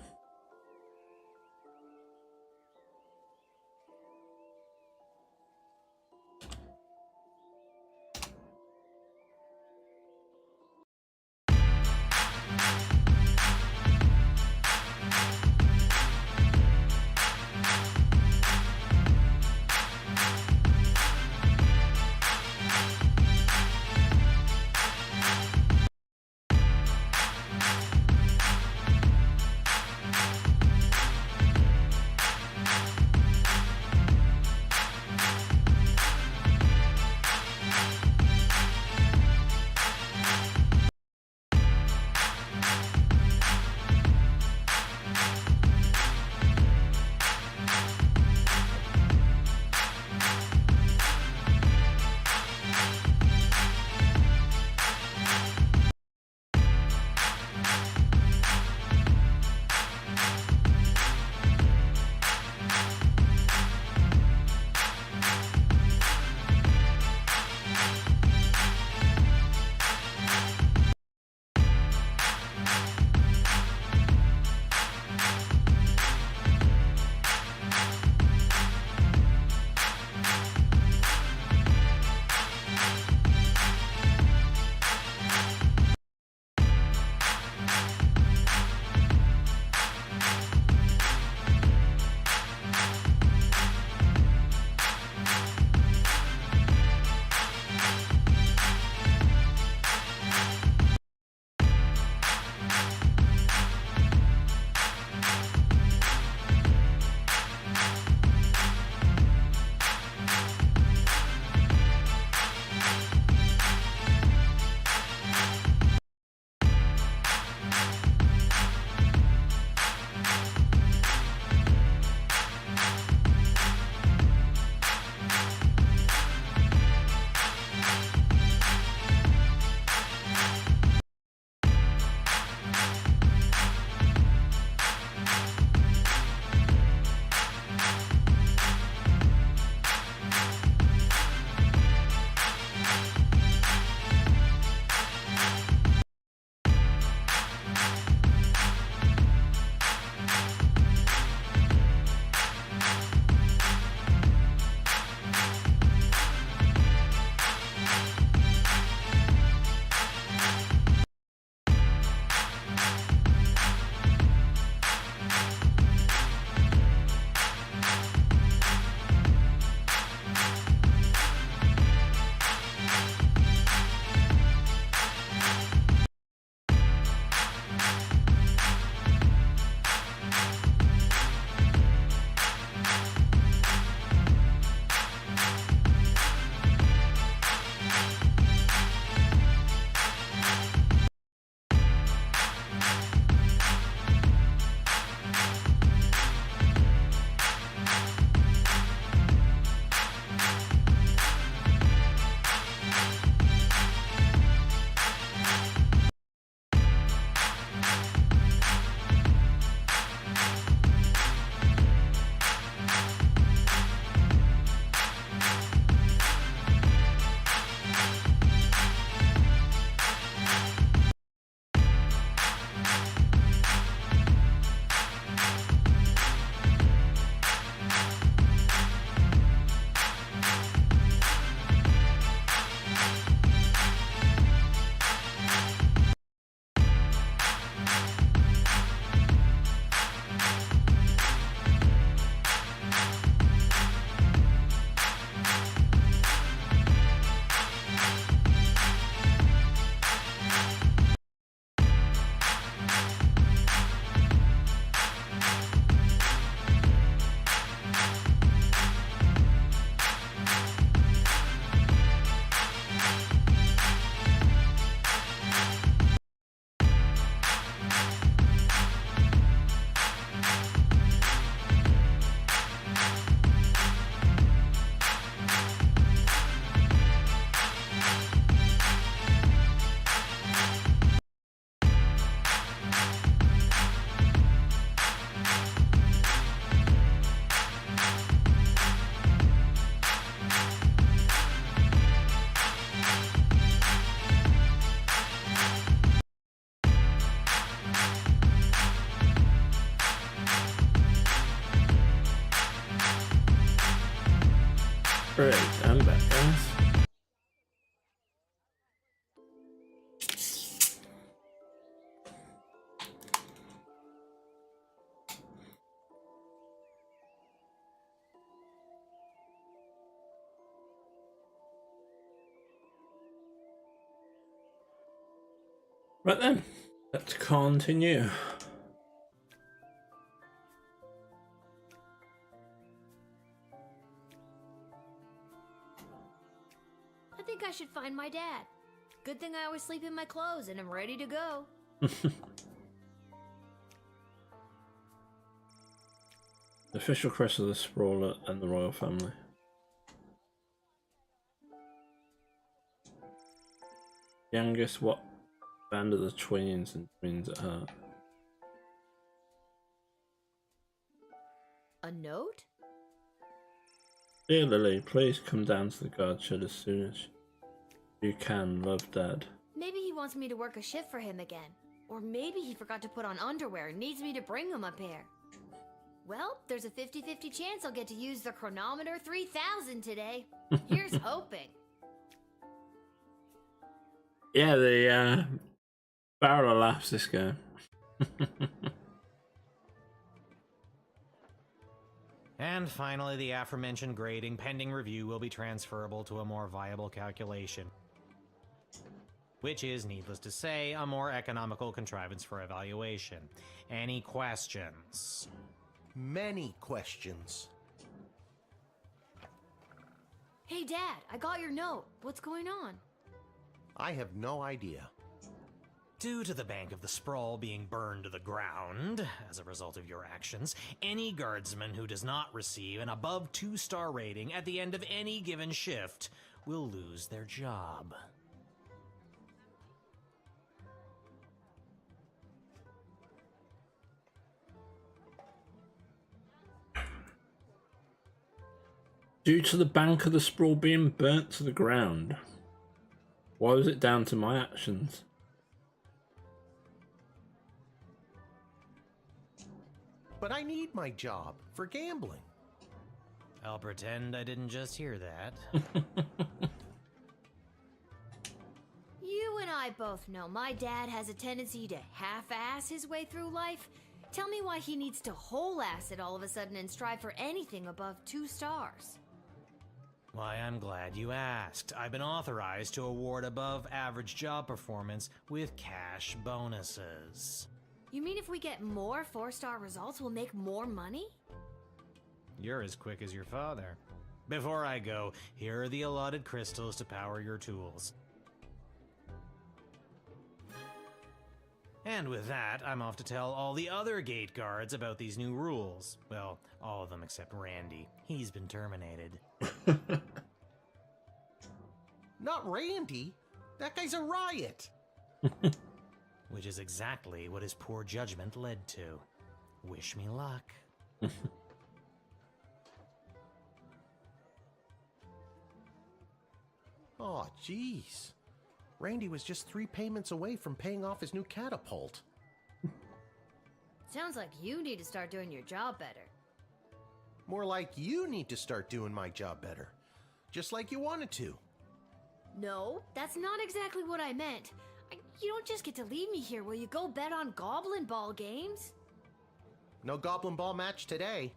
create. I'm back, guys. Right then, let's continue. I think I should find my dad. Good thing I always sleep in my clothes and I'm ready to go. The official crest of the Sprawler and the royal family. Youngest what band of the twins and twins at heart? A note? Dear Lily, please come down to the guard shed as soon as you can. Love, Dad. Maybe he wants me to work a shift for him again. Or maybe he forgot to put on underwear and needs me to bring him a pair. Well, there's a 50-50 chance I'll get to use the chronometer 3000 today. Here's hoping. Yeah, the barrel of laughs this game. And finally, the aforementioned grading pending review will be transferable to a more viable calculation, which is, needless to say, a more economical contrivance for evaluation. Any questions? Many questions. Hey, Dad, I got your note. What's going on? I have no idea. Due to the Bank of the Sprawl being burned to the ground as a result of your actions, any guardsman who does not receive an above 2-star rating at the end of any given shift will lose their job. Due to the Bank of the Sprawl being burnt to the ground. Why was it down to my actions? But I need my job for gambling. I'll pretend I didn't just hear that. You and I both know my dad has a tendency to half-ass his way through life. Tell me why he needs to whole-ass it all of a sudden and strive for anything above 2 stars. Why, I'm glad you asked. I've been authorized to award above average job performance with cash bonuses. You mean if we get more 4-star results, we'll make more money? You're as quick as your father. Before I go, here are the allotted crystals to power your tools. And with that, I'm off to tell all the other gate guards about these new rules. Well, all of them except Randy. He's been terminated. Not Randy. That guy's a riot. Which is exactly what his poor judgment led to. Wish me luck. Oh, jeez. Randy was just 3 payments away from paying off his new catapult. Sounds like you need to start doing your job better. More like you need to start doing my job better. Just like you wanted to. No, that's not exactly what I meant. You don't just get to leave me here. Will you go bet on Goblin Ball games? No Goblin Ball match today.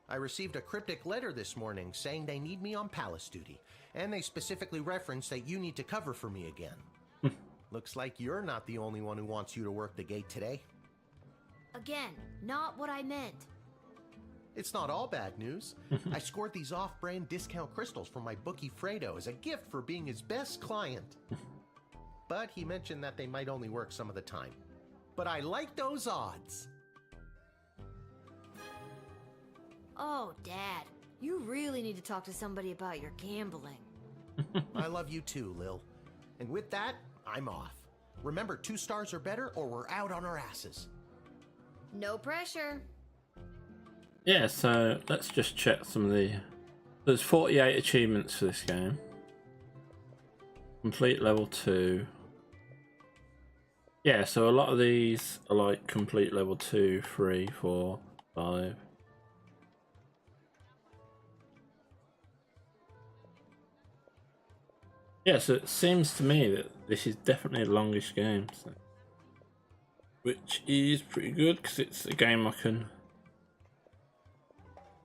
I received a cryptic letter this morning saying they need me on palace duty. And they specifically referenced that you need to cover for me again. Looks like you're not the only one who wants you to work the gate today. Again, not what I meant. It's not all bad news. I scored these off-brand discount crystals from my bookie Fredo as a gift for being his best client. But he mentioned that they might only work some of the time. But I like those odds. Oh, Dad, you really need to talk to somebody about your gambling. I love you too, Lil. And with that, I'm off. Remember, 2 stars or better or we're out on our asses. No pressure. Yeah, so let's just check some of the... There's 48 achievements for this game. Complete level 2. Yeah, so a lot of these are like complete level 2, 3, 4, 5. Yeah, so it seems to me that this is definitely the longest game, so, which is pretty good because it's a game I can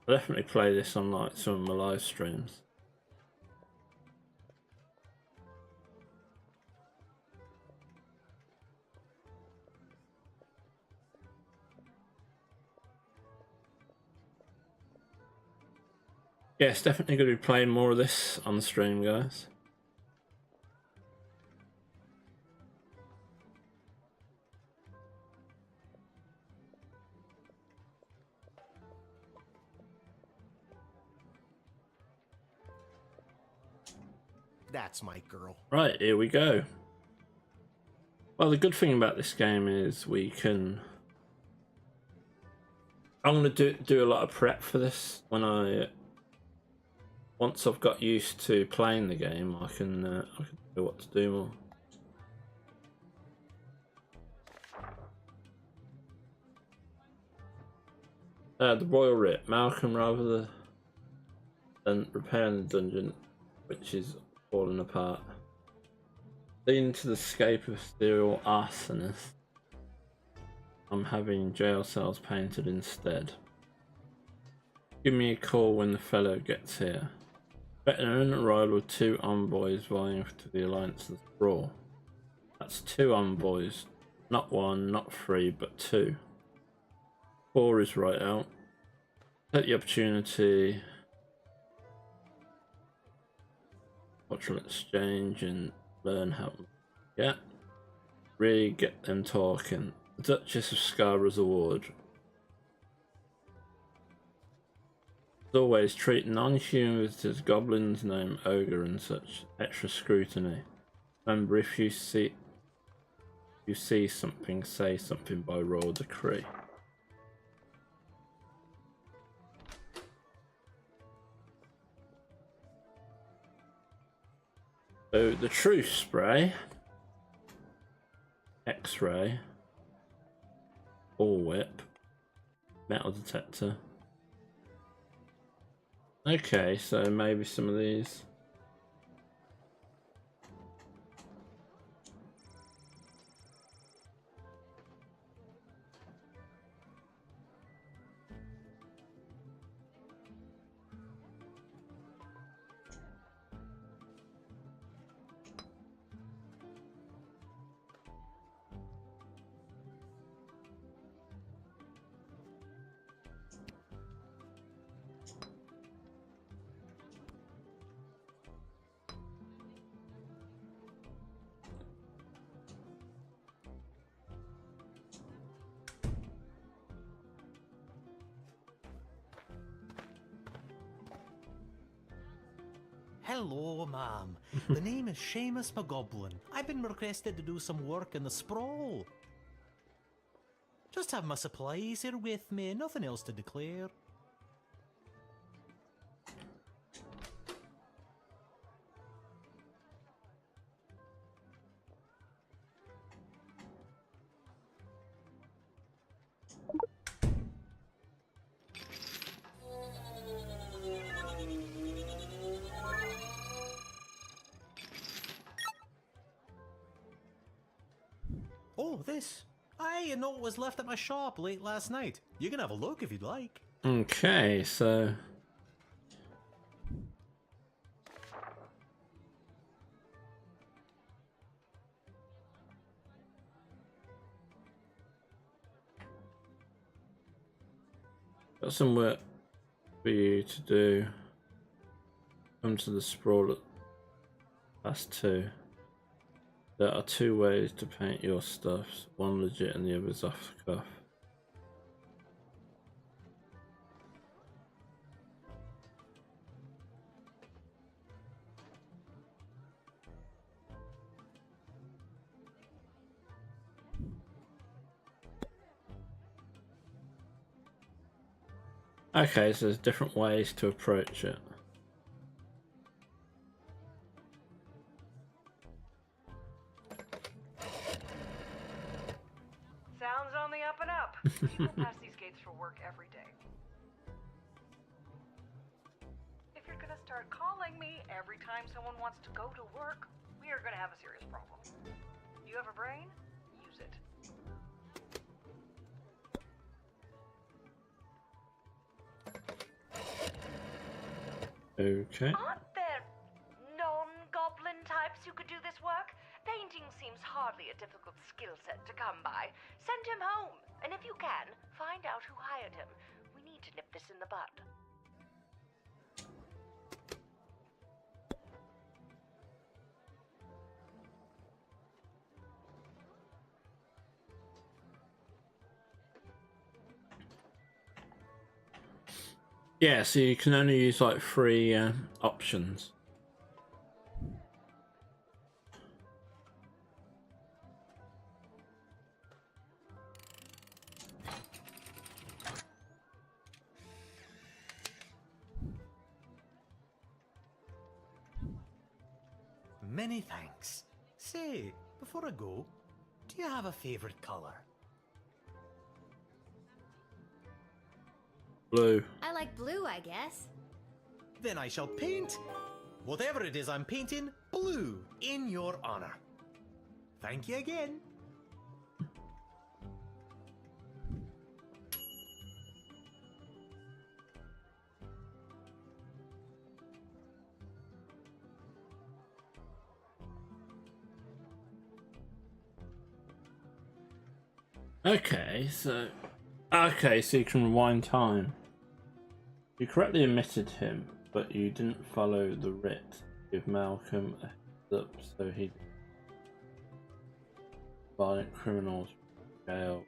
definitely play this on like some of my live streams. Yeah, it's definitely going to be playing more of this on the stream, guys. That's my girl. Right, here we go. Well, the good thing about this game is we can... I'm going to do a lot of prep for this. Once I've got used to playing the game, I can do what to do more. The Royal Writ. Malcolm, rather than repairing the dungeon, which is falling apart, leading to the escape of serial arsonists. I'm having jail cells painted instead. Give me a call when the fellow gets here. Veteran arrived with 2 envoys vying to the Alliance of the Sprawl. That's 2 envoys, not 1, not 3, but 2. 4 is right out. Take the opportunity. Cultural exchange and learn how to really get them talking. The Duchess of Scarborough's award. As always, treat non-human visitors, goblins, gnome, ogre and such extra scrutiny. Remember, if you see something, say something by royal decree. So the truth spray, X-ray, bullwhip, metal detector. Okay, so maybe some of these. Hello, ma'am. The name is Seamus McGoblin. I've been requested to do some work in the sprawl. Just have my supplies here with me, nothing else to declare. Oh, this. I know it was left at my shop late last night. You can have a look if you'd like. Okay, so... got some work for you to do. Come to the sprawl at past 2. There are 2 ways to paint your stuffs, one legit and the other's off the cuff. Okay, so there's different ways to approach it. Sounds on the up and up. People pass these gates for work every day. If you're gonna start calling me every time someone wants to go to work, we are gonna have a serious problem. You have a brain? Use it. Okay. Aren't there non-goblin types who could do this work? Painting seems hardly a difficult skill set to come by. Send him home, and if you can, find out who hired him. We need to nip this in the bud. Yeah, so you can only use like 3 options. Many thanks. Say, before I go, do you have a favorite color? Blue. I like blue, I guess. Then I shall paint whatever it is I'm painting blue in your honor. Thank you again. Okay, so you can rewind time. You correctly omitted him, but you didn't follow the writ. Give Malcolm a heads up so he violent criminals jail.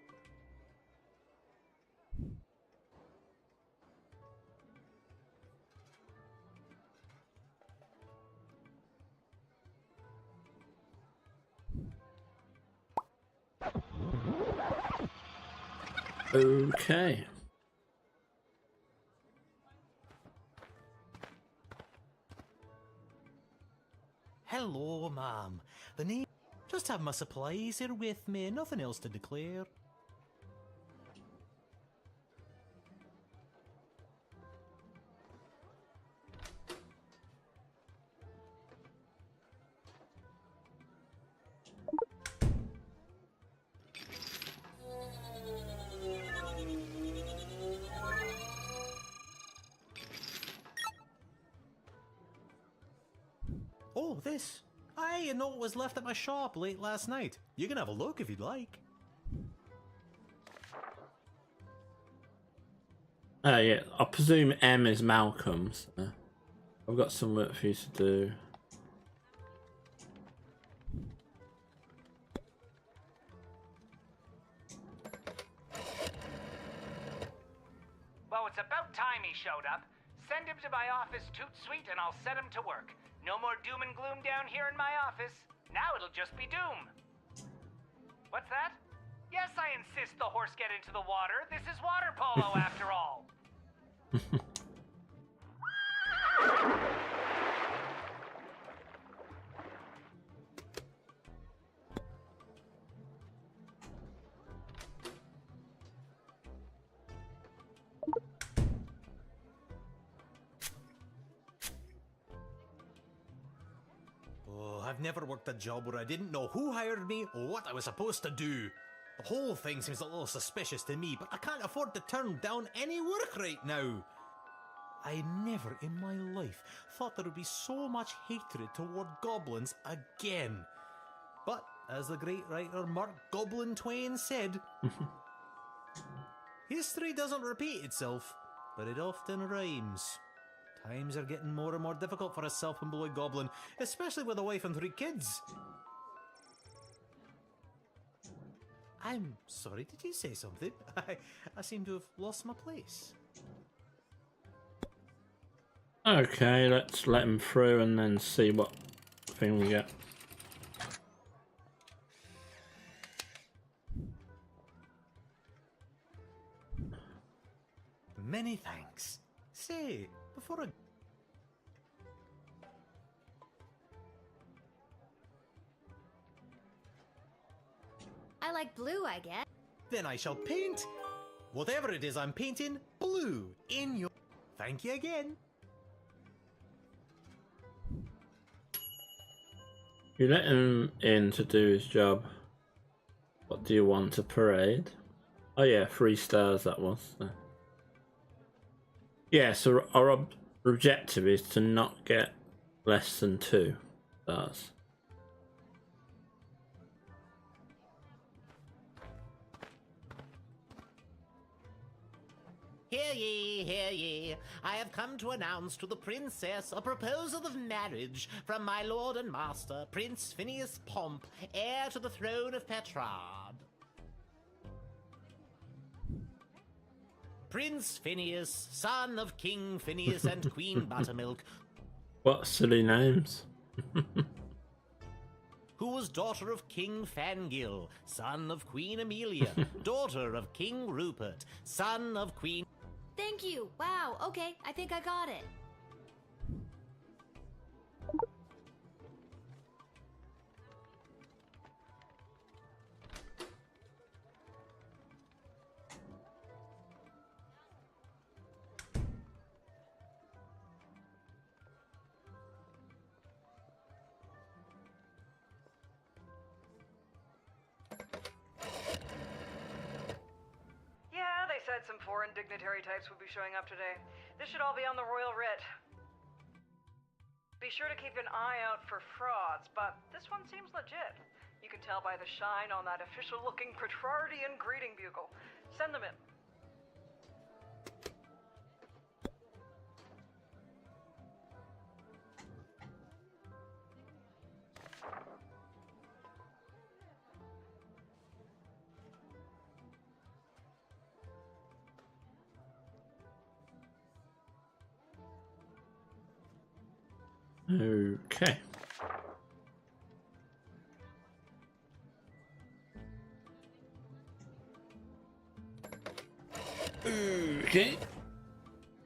Okay. Hello, ma'am. The name... Just have my supplies here with me, nothing else to declare. Oh, this. I know it was left at my shop late last night. You can have a look if you'd like. Yeah, I presume M is Malcolm's. I've got some work for you to do. Well, it's about time he showed up. Send him to my office toot sweet and I'll set him to work. No more doom and gloom down here in my office. Now it'll just be doom. What's that? Yes, I insist the horse get into the water. This is water polo after all. Oh, I've never worked a job where I didn't know who hired me or what I was supposed to do. The whole thing seems a little suspicious to me, but I can't afford to turn down any work right now. I never in my life thought there would be so much hatred toward goblins again. But, as the great writer Mark Goblin Twain said, history doesn't repeat itself, but it often rhymes. Times are getting more and more difficult for a self-employed goblin, especially with a wife and 3 kids. I'm sorry, did you say something? I seem to have lost my place. Okay, let's let him through and then see what thing we get. Many thanks. Say, before I... I like blue, I guess. Then I shall paint whatever it is I'm painting blue in your... Thank you again. You let him in to do his job. What do you want? A parade? Oh yeah, 3 stars that was. Yeah, so our objective is to not get less than 2 stars. Hear ye, hear ye. I have come to announce to the princess a proposal of marriage from my lord and master, Prince Phineas Pomp, heir to the throne of Petrard. Prince Phineas, son of King Phineas and Queen Buttermilk. What silly names. Who was daughter of King Fangil, son of Queen Amelia, daughter of King Rupert, son of Queen... Thank you. Wow, okay, I think I got it. Yeah, they said some foreign dignitary types would be showing up today. This should all be on the royal writ. Be sure to keep an eye out for frauds, but this one seems legit. You can tell by the shine on that official-looking Petrardian greeting bugle. Send them in. Okay. Okay.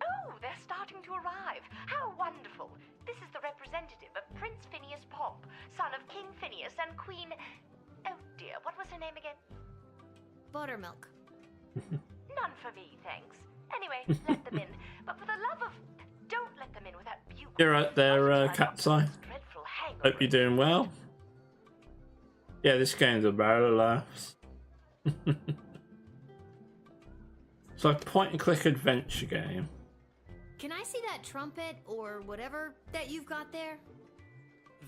Oh, they're starting to arrive. How wonderful. This is the representative of Prince Phineas Pomp, son of King Phineas and Queen... Oh dear, what was her name again? Buttermilk. None for me, thanks. Anyway, let them in. But for the love of... Don't let them in without bugle. You're right there, Cat's Eye. Hope you're doing well. Yeah, this game's a barrel of laughs. It's like a point-and-click adventure game. Can I see that trumpet or whatever that you've got there?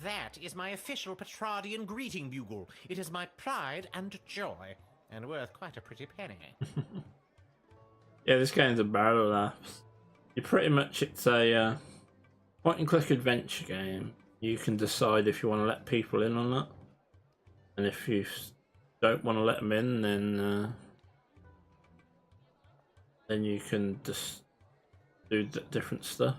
That is my official Petrardian greeting bugle. It is my pride and joy, and worth quite a pretty penny. Yeah, this game's a barrel of laughs. It's a point-and-click adventure game. You can decide if you want to let people in or not. And if you don't want to let them in, then you can just do different stuff.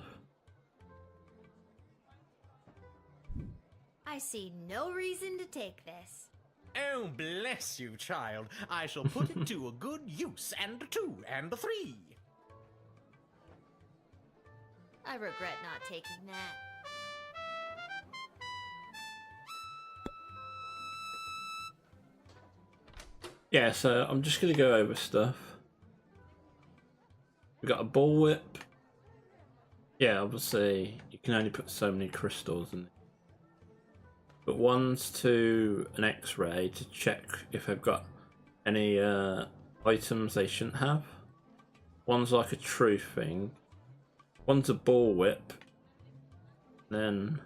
I see no reason to take this. Oh, bless you, child. I shall put it to a good use, and a 2, and a 3. I regret not taking that. Yeah, so I'm just going to go over stuff. We've got a bullwhip. Yeah, obviously, you can only put so many crystals in it. But one's to an X-ray to check if they've got any items they shouldn't have. One's like a truth thing. One's a bullwhip. Then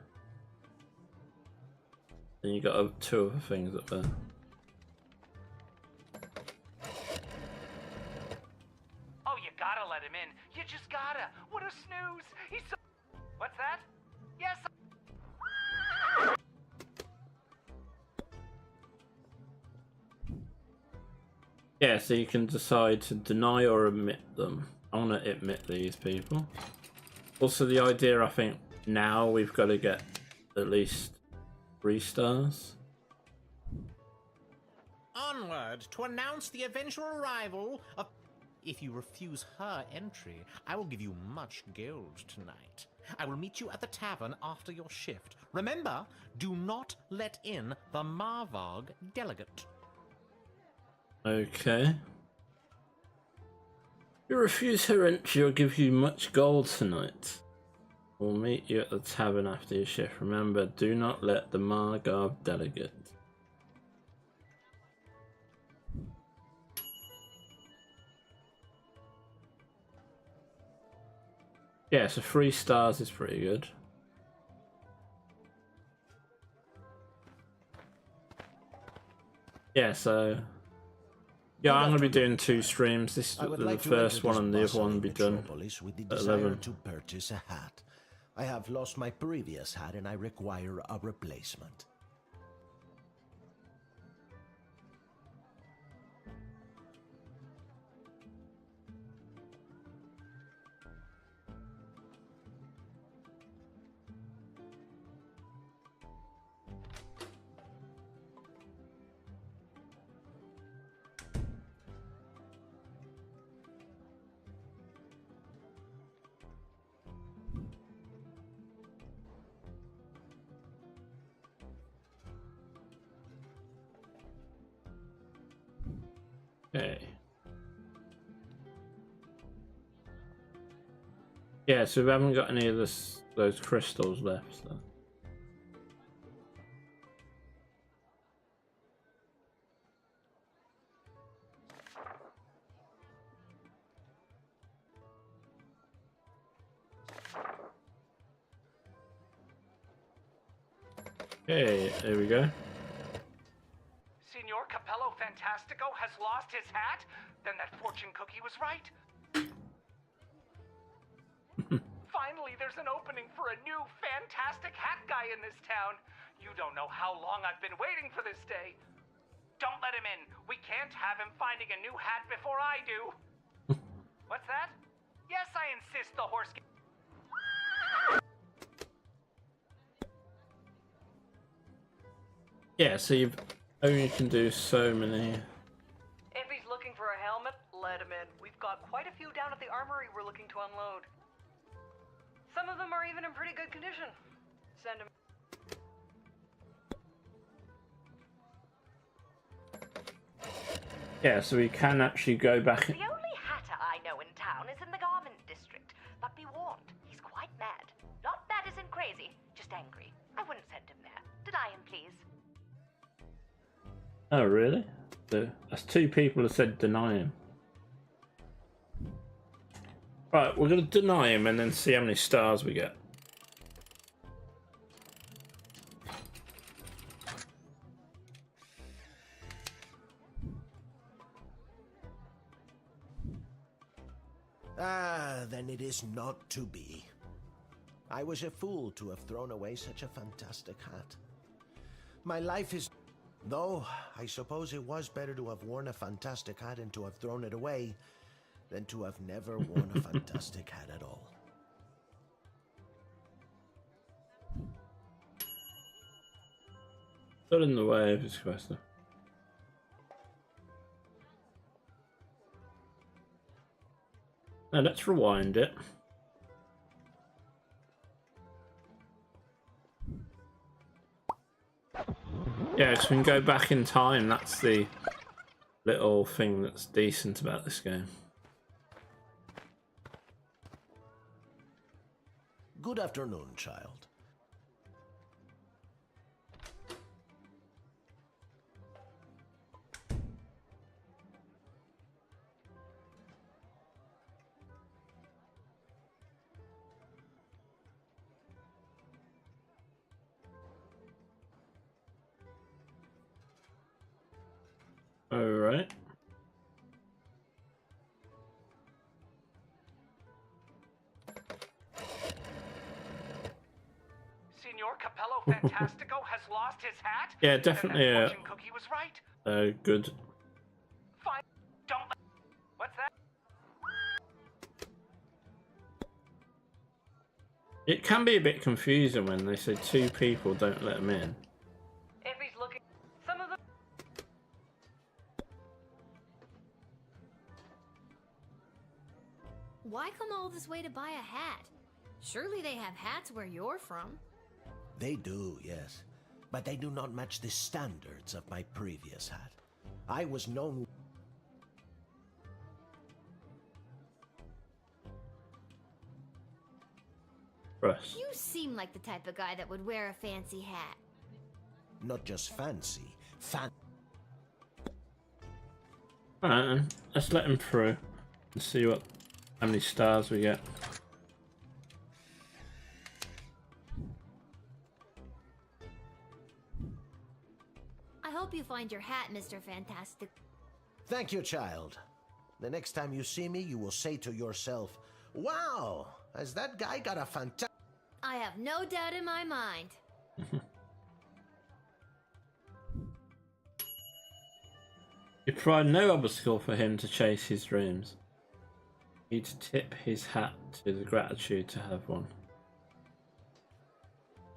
you got 2 other things up there. Oh, you gotta let him in. You just gotta. What a snooze. He's so... What's that? Yes. Yeah, so you can decide to deny or admit them. I want to admit these people. Also, the idea, I think, now we've got to get at least 3 stars. Onward to announce the eventual arrival of... If you refuse her entry, I will give you much gold tonight. I will meet you at the tavern after your shift. Remember, do not let in the Marvog delegate. Okay. You refuse her entry, I'll give you much gold tonight. We'll meet you at the tavern after your shift. Remember, do not let the Margarb delegate. Yeah, so 3 stars is pretty good. Yeah, so yeah, I'm gonna be doing 2 streams. This the first one and the other one will be done at 11. To purchase a hat. I have lost my previous hat and I require a replacement. Okay. Yeah, so we haven't got any of those crystals left. So. Okay, there we go. Signor Capello Fantastico has lost his hat? Then that fortune cookie was right. Finally, there's an opening for a new fantastic hat guy in this town. You don't know how long I've been waiting for this day. Don't let him in. We can't have him finding a new hat before I do. What's that? Yes, I insist the horse... Yeah, so you only can do so many. If he's looking for a helmet, let him in. We've got quite a few down at the armory we're looking to unload. Some of them are even in pretty good condition. Send him. Yeah, so we can actually go back. The only hatter I know in town is in the garment district. But be warned, he's quite mad. Not mad as in crazy, just angry. I wouldn't send him there. Deny him, please. Oh, really? So that's 2 people who said deny him. Right, we're going to deny him and then see how many stars we get. Ah, then it is not to be. I was a fool to have thrown away such a fantastic hat. My life is... Though, I suppose it was better to have worn a fantastic hat and to have thrown it away than to have never worn a fantastic hat at all. Not in the way of his quest. Now let's rewind it. Yeah, so we can go back in time. That's the little thing that's decent about this game. Good afternoon, child. All right. Signor Capello Fantastico has lost his hat? Yeah, definitely. Then that fortune cookie was right. Good. Fine. Don't let... What's that? It can be a bit confusing when they say 2 people, don't let them in. If he's looking... Some of them... Why come all this way to buy a hat? Surely they have hats where you're from. They do, yes. But they do not match the standards of my previous hat. I was known... for us. You seem like the type of guy that would wear a fancy hat. Not just fancy, Alright then, let's let him through and see how many stars we get. I hope you find your hat, Mr. Fantastic. Thank you, child. The next time you see me, you will say to yourself, "Wow, has that guy got a fantastic..." I have no doubt in my mind. You provide no obstacle for him to chase his dreams. He'd tip his hat to the gratitude to have one.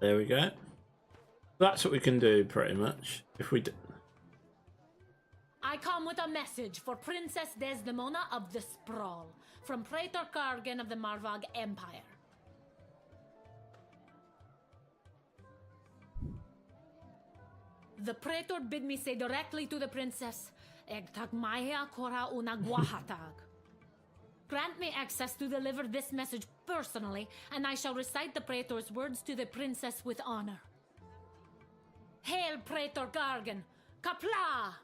There we go. That's what we can do, pretty much. If we do. I come with a message for Princess Desdemona of the Sprawl, from Praetor Kargan of the Marvog Empire. The Praetor bid me say directly to the princess, Egtag Maya Kora Unagwahatag. Grant me access to deliver this message personally, and I shall recite the Praetor's words to the princess with honor. Hail, Praetor Gargan! Kapla!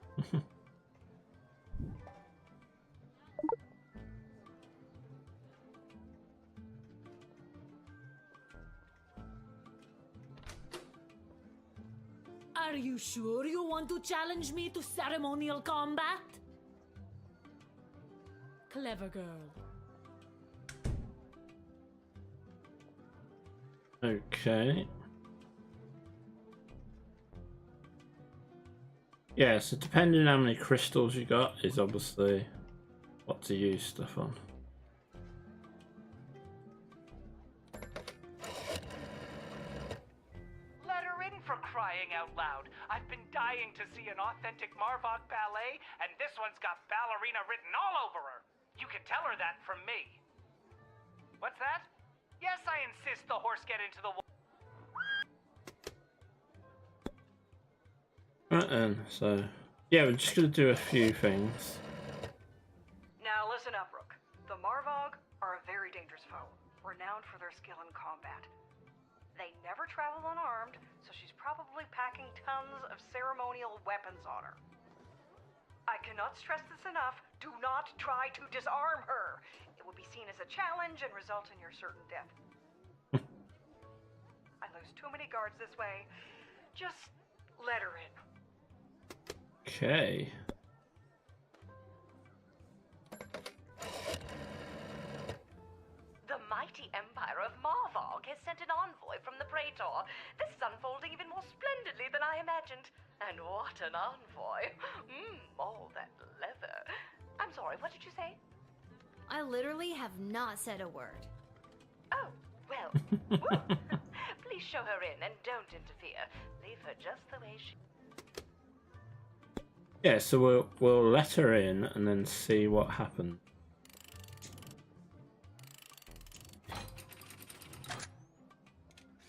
Are you sure you want to challenge me to ceremonial combat? Clever girl. Okay. Yeah, so depending on how many crystals you got is obviously what to use stuff on. Let her in, for crying out loud. I've been dying to see an authentic Marvog ballet, and this one's got ballerina written all over her. You can tell her that from me. What's that? Yes, I insist the horse get into the water. Right then, so yeah, we're just gonna do a few things. Now listen up, Rook. The Marvog are a very dangerous foe, renowned for their skill in combat. They never travel unarmed, so she's probably packing tons of ceremonial weapons on her. I cannot stress this enough. Do not try to disarm her. It will be seen as a challenge and result in your certain death. I lose too many guards this way. Just let her in. Okay. The mighty empire of Marvog has sent an envoy from the Praetor. This is unfolding even more splendidly than I imagined. And what an envoy. All that leather. I'm sorry, what did you say? I literally have not said a word. Oh, well, please show her in and don't interfere. Leave her just the way she... Yeah, so we'll let her in and then see what happens.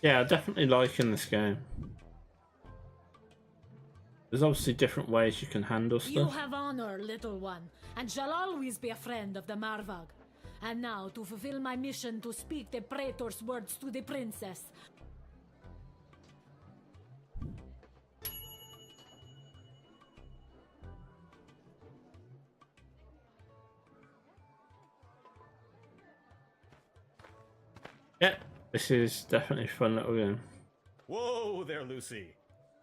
Yeah, definitely liking this game. There's obviously different ways you can handle stuff. You have honor, little one, and shall always be a friend of the Marvog. And now, to fulfill my mission to speak the Praetor's words to the princess. Yeah, this is definitely a fun little game. Whoa there, Lucy.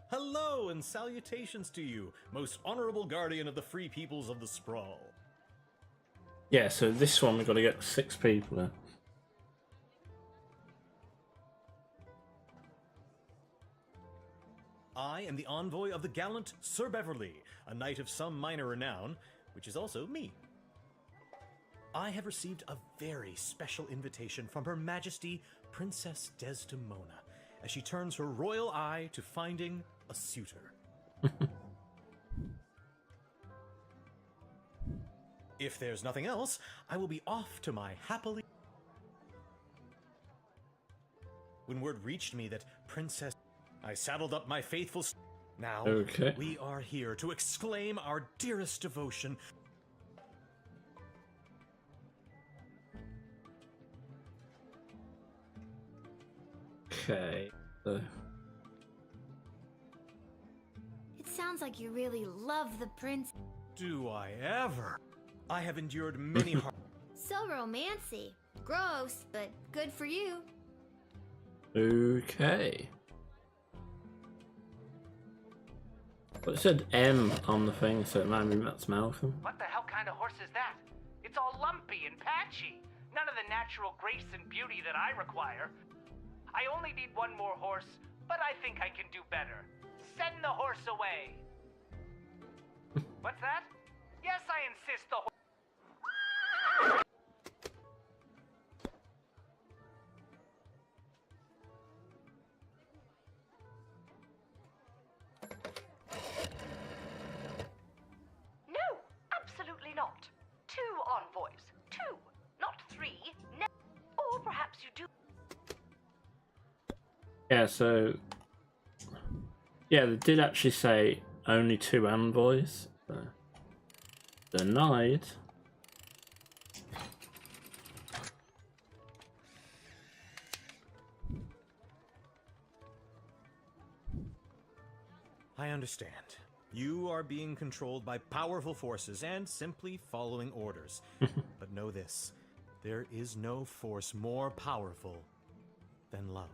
Hello and salutations to you, most honorable guardian of the free peoples of the Sprawl. Yeah, so this one we've got to get 6 people in. I am the envoy of the gallant Sir Beverly, a knight of some minor renown, which is also me. I have received a very special invitation from Her Majesty Princess Desdemona as she turns her royal eye to finding a suitor. If there's nothing else, I will be off to my happily... When word reached me that Princess... I saddled up my faithful... Now, okay. We are here to exclaim our dearest devotion... Okay. So, It sounds like you really love the prince. Do I ever? I have endured many hard. So romancy. Gross, but good for you. okay. But it said M on the thing, so it might be that's Malcolm. What the hell kind of horse is that? It's all lumpy and patchy. None of the natural grace and beauty that I require. I only need one more horse, but I think I can do better. Send the horse away. What's that? Yes, I insist the horse. No, absolutely not. 2 envoys. 2, not 3. Or perhaps you do. Yeah, so... Yeah, they did actually say only 2 envoys. So denied. I understand. You are being controlled by powerful forces and simply following orders. But know this, there is no force more powerful than love.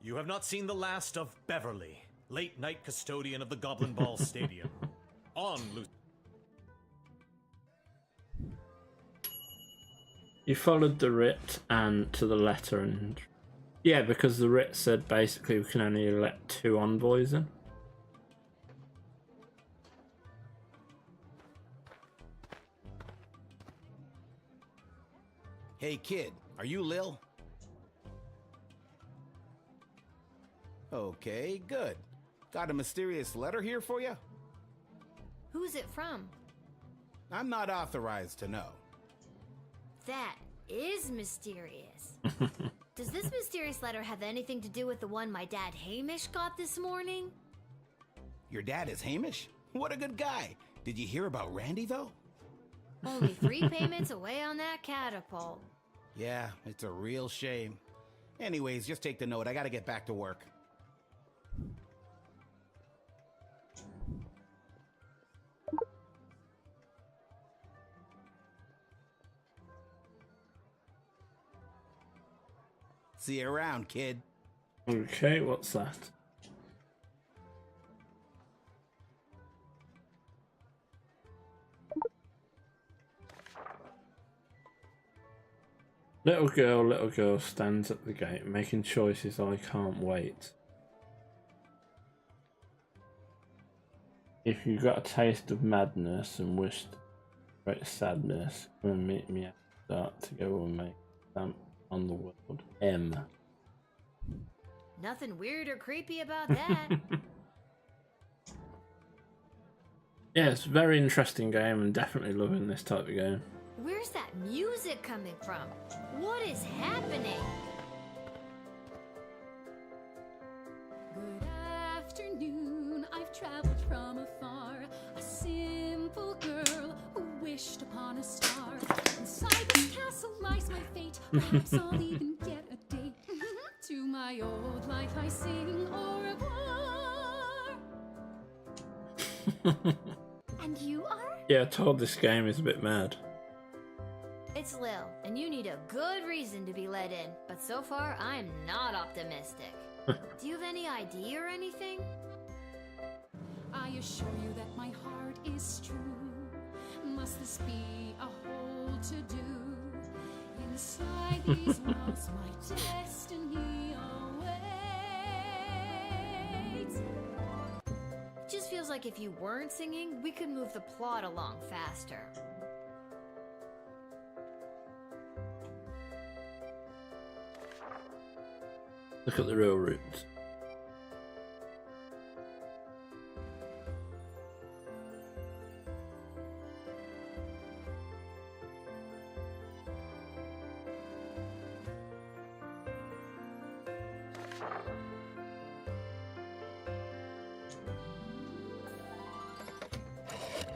You have not seen the last of Beverly, late night custodian of the Goblin Ball Stadium. On, Lucy. You followed the writ and to the letter, and yeah, because the writ said basically we can only let 2 envoys in. Hey kid, are you Lil? Okay, good. Got a mysterious letter here for you? Who's it from? I'm not authorized to know. That is mysterious. Does this mysterious letter have anything to do with the one my dad Hamish got this morning? Your dad is Hamish? What a good guy. Did you hear about Randy, though? Only 3 payments away on that catapult. Yeah, it's a real shame. Anyways, just take the note. I gotta get back to work. See you around, kid. Okay, what's that? Little girl stands at the gate, making choices I can't wait. If you got a taste of madness and wished great sadness, come and meet me at the start together and make a stamp on the world. M. Nothing weird or creepy about that. Yeah, it's a very interesting game and definitely loving this type of game. Where's that music coming from? What is happening? Good afternoon, I've traveled from afar. A simple girl who wished upon a star. Inside this castle lies my fate. Perhaps I'll even get a date. To my old life I sing au revoir. And you are? Yeah, I told this game is a bit mad. It's Lil, and you need a good reason to be let in, but so far I'm not optimistic. Do you have any ID or anything? I assure you that my heart is true. Must this be a whole to-do? Inside these walls my destiny awaits. Just feels like if you weren't singing, we could move the plot along faster. Look at the real roots.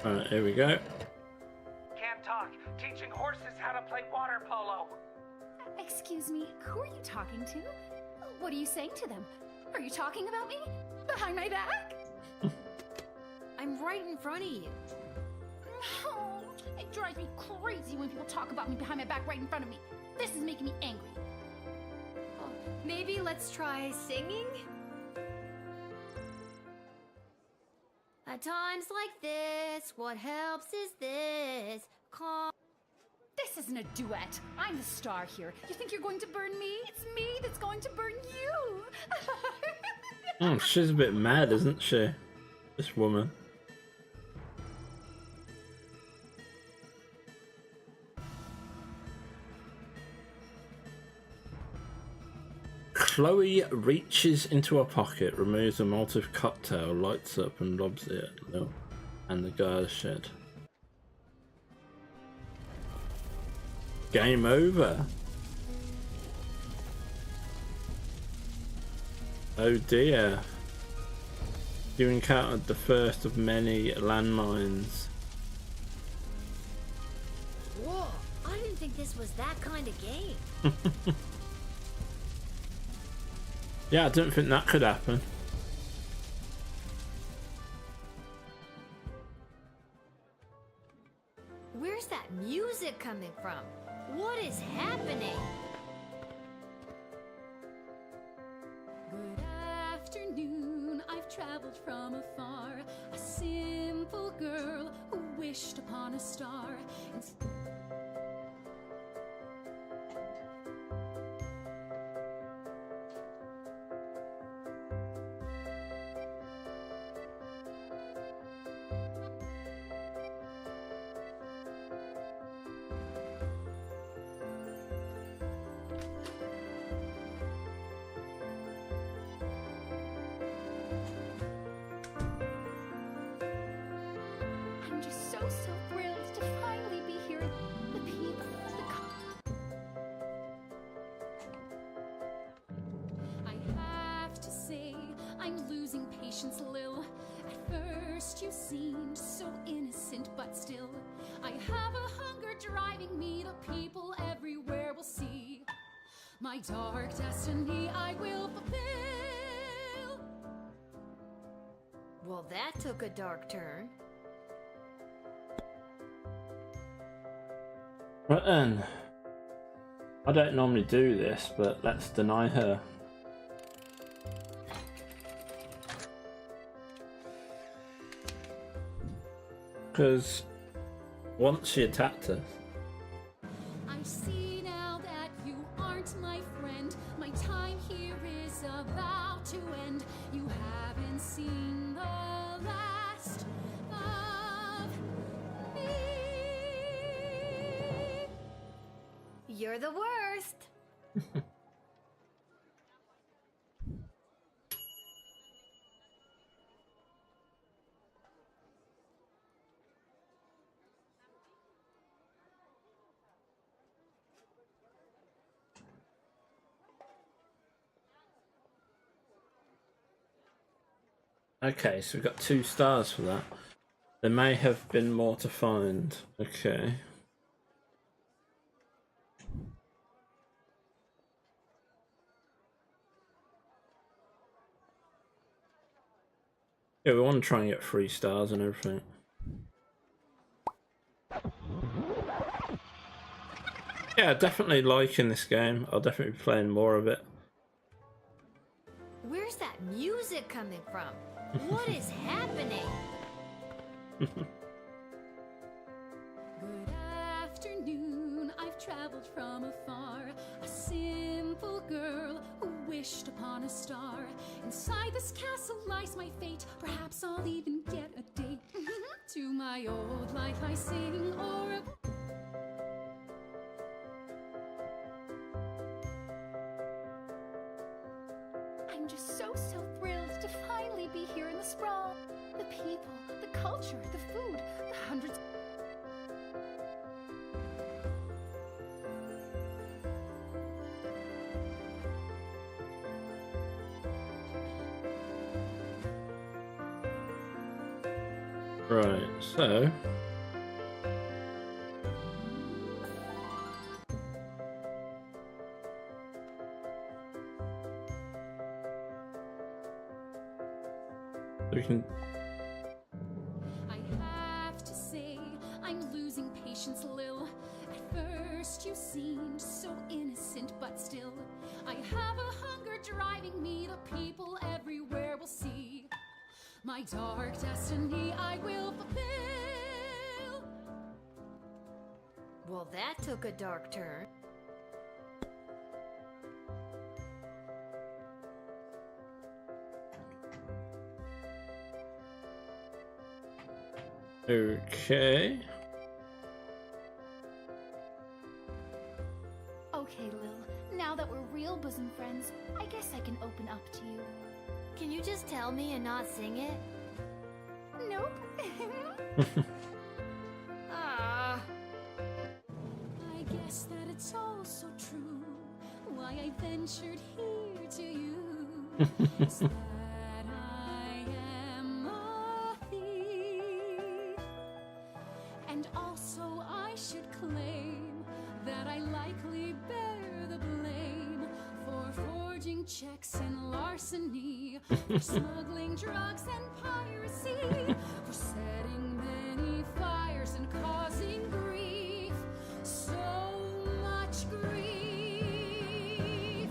Alright, here we go. Can't talk. Teaching horses how to play water polo. Excuse me, who are you talking to? What are you saying to them? Are you talking about me? Behind my back? I'm right in front of you. Oh, it drives me crazy when people talk about me behind my back right in front of me. This is making me angry. Oh, maybe let's try singing? At times like this, what helps is this. This isn't a duet. I'm the star here. You think you're going to burn me? It's me that's going to burn you. She's a bit mad, isn't she? This woman. Chloe reaches into her pocket, removes a Molotov cocktail, lights up and lobs it at Lil and the guy's shed. Game over. Oh dear. You encountered the first of many landmines. Whoa, I didn't think this was that kind of game. Yeah, I didn't think that could happen. Where's that music coming from? What is happening? Good afternoon, I've traveled from afar. A simple girl who wished upon a star. I'm just so thrilled to finally be here. The people, I have to say, I'm losing patience, Lil. At first you seemed so innocent, but still, I have a hunger driving me. The people everywhere will see my dark destiny I will fulfill. Well, that took a dark turn. But then, I don't normally do this, but let's deny her. Because once she attacked us. I see now that you aren't my friend. My time here is about to end. You haven't seen the last of me. You're the worst. Okay, so we've got 2 stars for that. There may have been more to find. Okay. Yeah, we want to try and get 3 stars and everything. Yeah, definitely liking this game. I'll definitely be playing more of it. Where's that music coming from? What is happening? Good afternoon, I've traveled from afar. A simple girl who wished upon a star. Inside this castle lies my fate. Perhaps I'll even get a date to my old life I sing or a... I'm just so thrilled to finally be here in the sprawl. The people, the culture, the food, the hundreds... Right, so... we can. I have to say, I'm losing patience, Lil. At first, you seemed so innocent, but still, I have a hunger driving me. The people everywhere will see my dark destiny. I will fulfill. Well, that took a dark turn. Okay. Okay, Lil. Now that we're real bosom friends, I guess I can open up to you. Can you just tell me and not sing it? Nope. Ah. I guess that it's all so true. Why I ventured here to you is that I am a thief. And also I should claim that I likely bear the blame for forging checks and larceny, for smuggling drugs and piracy, for setting many fires and causing grief, so much grief.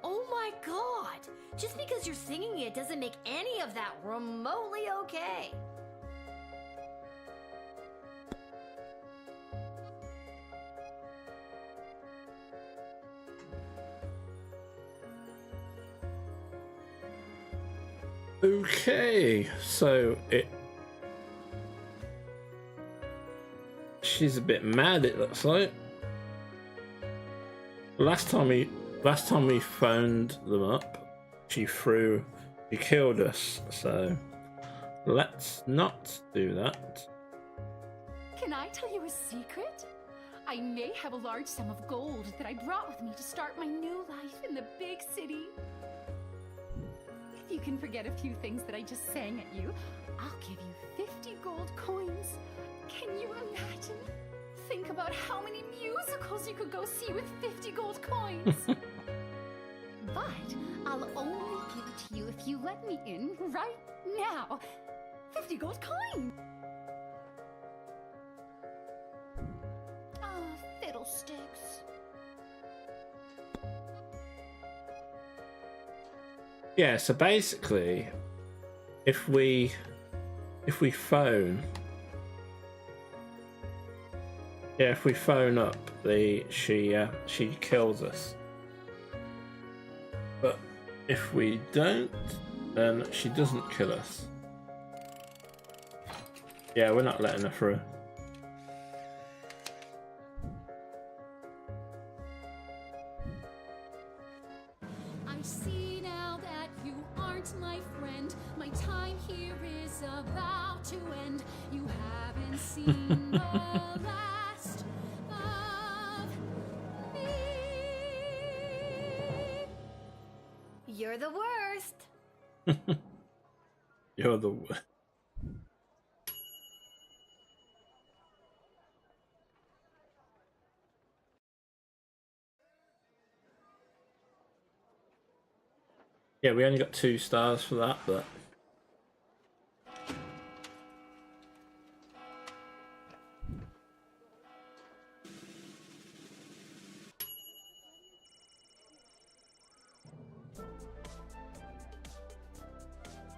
Oh my god! Just because you're singing it doesn't make any of that remotely okay. Okay, so she's a bit mad, it looks like. Last time we phoned them up, she killed us, so let's not do that. Can I tell you a secret? I may have a large sum of gold that I brought with me to start my new life in the big city. If you can forget a few things that I just sang at you, I'll give you 50 gold coins. Can you imagine? Think about how many musicals you could go see with 50 gold coins. But I'll only give it to you if you let me in right now. 50 gold coins. Oh, fiddlesticks. Yeah, so basically, if we phone, if we phone up, she kills us. But if we don't, then she doesn't kill us. Yeah, we're not letting her through. I see now that you aren't my friend. My time here is about to end. You haven't seen the last of me. You're the worst. You're the worst. Yeah, we only got 2 stars for that, but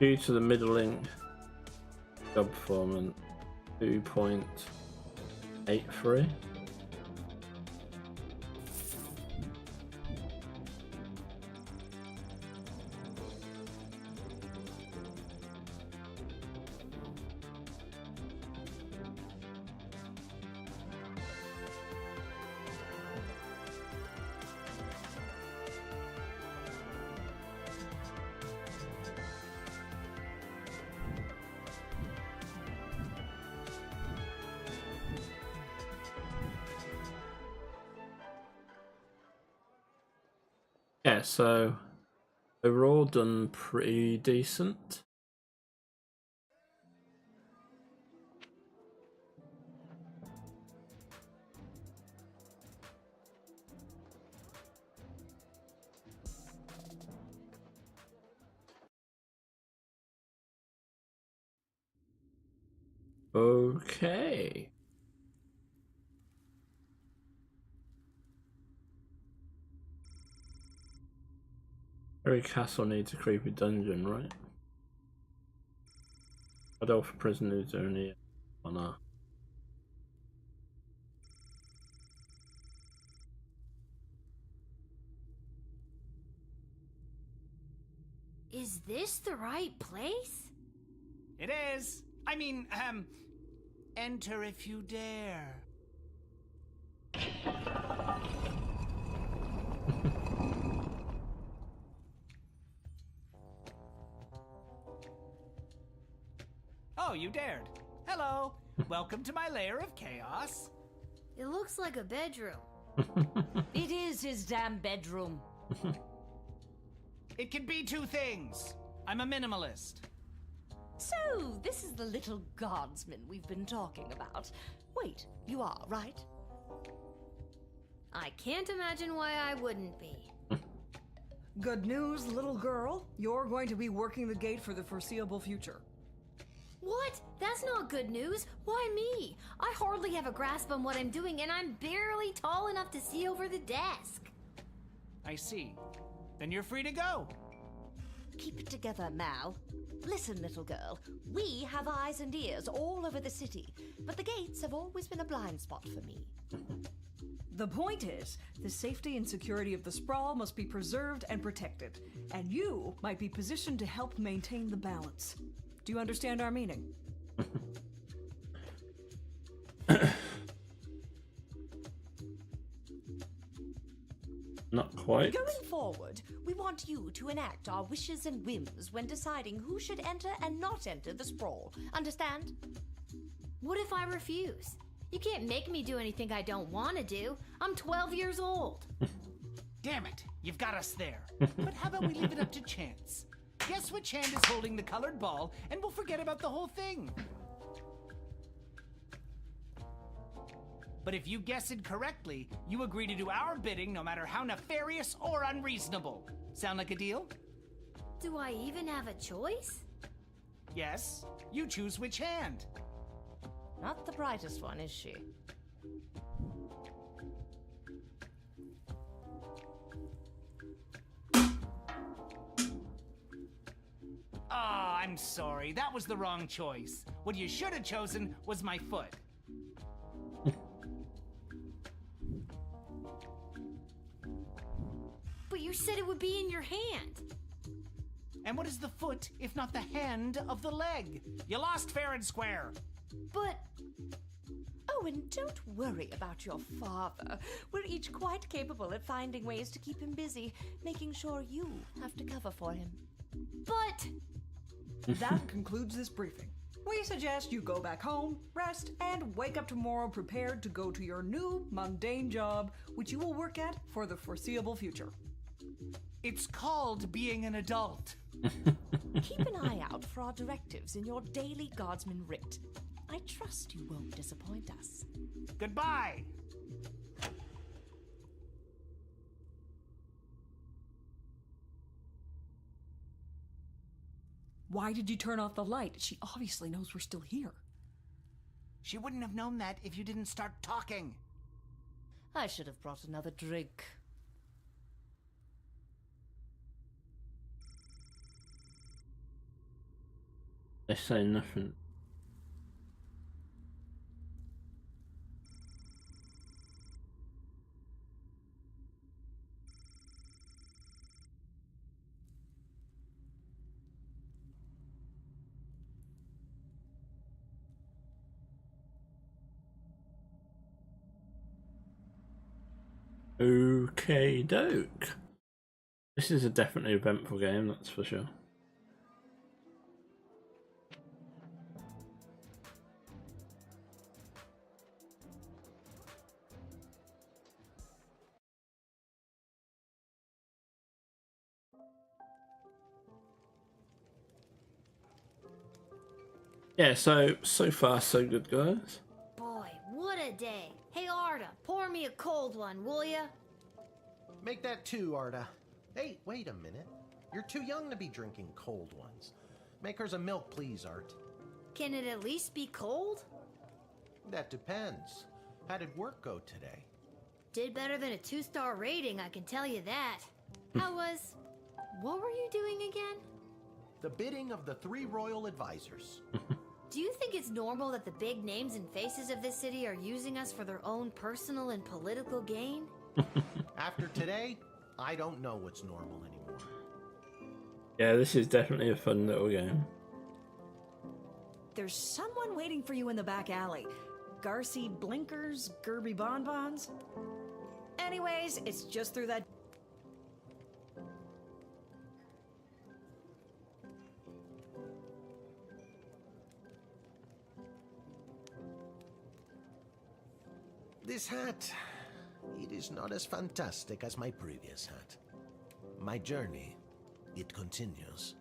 due to the middling job performance, 2.83. Yeah, so we're all done pretty decent. Okay. Every castle needs a creepy dungeon, right? Adolf prison is only on a. Is this the right place? It is. I mean, enter if you dare. Oh, you dared. Hello. Welcome to my lair of chaos. It looks like a bedroom. It is his damn bedroom. It can be two things. I'm a minimalist. So, this is the Little Guardsman we've been talking about. Wait, you are, right? I can't imagine why I wouldn't be. Good news, little girl. You're going to be working the gate for the foreseeable future. What? That's not good news. Why me? I hardly have a grasp on what I'm doing, and I'm barely tall enough to see over the desk. I see. Then you're free to go. Keep it together, Mal. Listen, little girl, we have eyes and ears all over the city, but the gates have always been a blind spot for me. The point is, the safety and security of the sprawl must be preserved and protected, and you might be positioned to help maintain the balance. Do you understand our meaning? Not quite. Going forward, we want you to enact our wishes and whims when deciding who should enter and not enter the sprawl. Understand? What if I refuse? You can't make me do anything I don't want to do. I'm 12 years old. Damn it, you've got us there. But how about we leave it up to chance? Guess which hand is holding the colored ball, and we'll forget about the whole thing. But if you guess it correctly, you agree to do our bidding no matter how nefarious or unreasonable. Sound like a deal? Do I even have a choice? Yes. You choose which hand. Not the brightest one, is she? Oh, I'm sorry. That was the wrong choice. What you should have chosen was my foot. But you said it would be in your hand. And what is the foot if not the hand of the leg? You lost fair and square. But... Oh, and don't worry about your father. We're each quite capable at finding ways to keep him busy, making sure you have to cover for him. But... That concludes this briefing. We suggest you go back home, rest, and wake up tomorrow prepared to go to your new, mundane job, which you will work at for the foreseeable future. It's called being an adult. Keep an eye out for our directives in your daily Guardsman writ. I trust you won't disappoint us. Goodbye! Why did you turn off the light? She obviously knows we're still here. She wouldn't have known that if you didn't start talking. I should have brought another drink. They say nothing. Okay, doke. This is a definitely eventful game, that's for sure. Yeah, so far so good, guys. Boy, what a day. Hey, Arda, pour me a cold one, will ya? Make that two, Arda. Hey, wait a minute. You're too young to be drinking cold ones. Make hers a milk, please, Art. Can it at least be cold? That depends. How did work go today? Did better than a 2-star rating, I can tell you that. What were you doing again? The bidding of the 3 royal advisors. Do you think it's normal that the big names and faces of this city are using us for their own personal and political gain? After today, I don't know what's normal anymore. Yeah, this is definitely a fun little game. There's someone waiting for you in the back alley. Garcy Blinkers, Gerby Bonbons. Anyways, it's just through that. This hat, it is not as fantastic as my previous hat. My journey, it continues.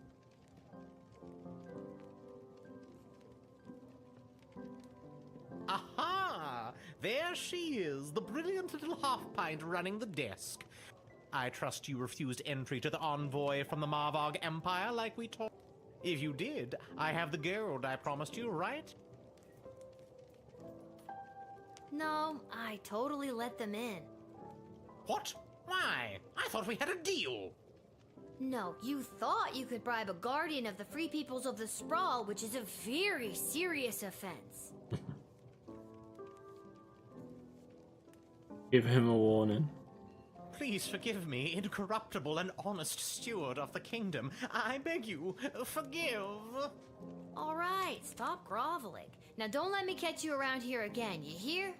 Aha! There she is, the brilliant little half-pint running the desk. I trust you refused entry to the envoy from the Marvog Empire like we talked. If you did, I have the gold I promised you, right? No, I totally let them in. What? Why? I thought we had a deal. No, you thought you could bribe a guardian of the Free Peoples of the Sprawl, which is a very serious offense. Give him a warning. Please forgive me, incorruptible and honest steward of the kingdom. I beg you, forgive. All right, stop groveling. Now don't let me catch you around here again, you hear?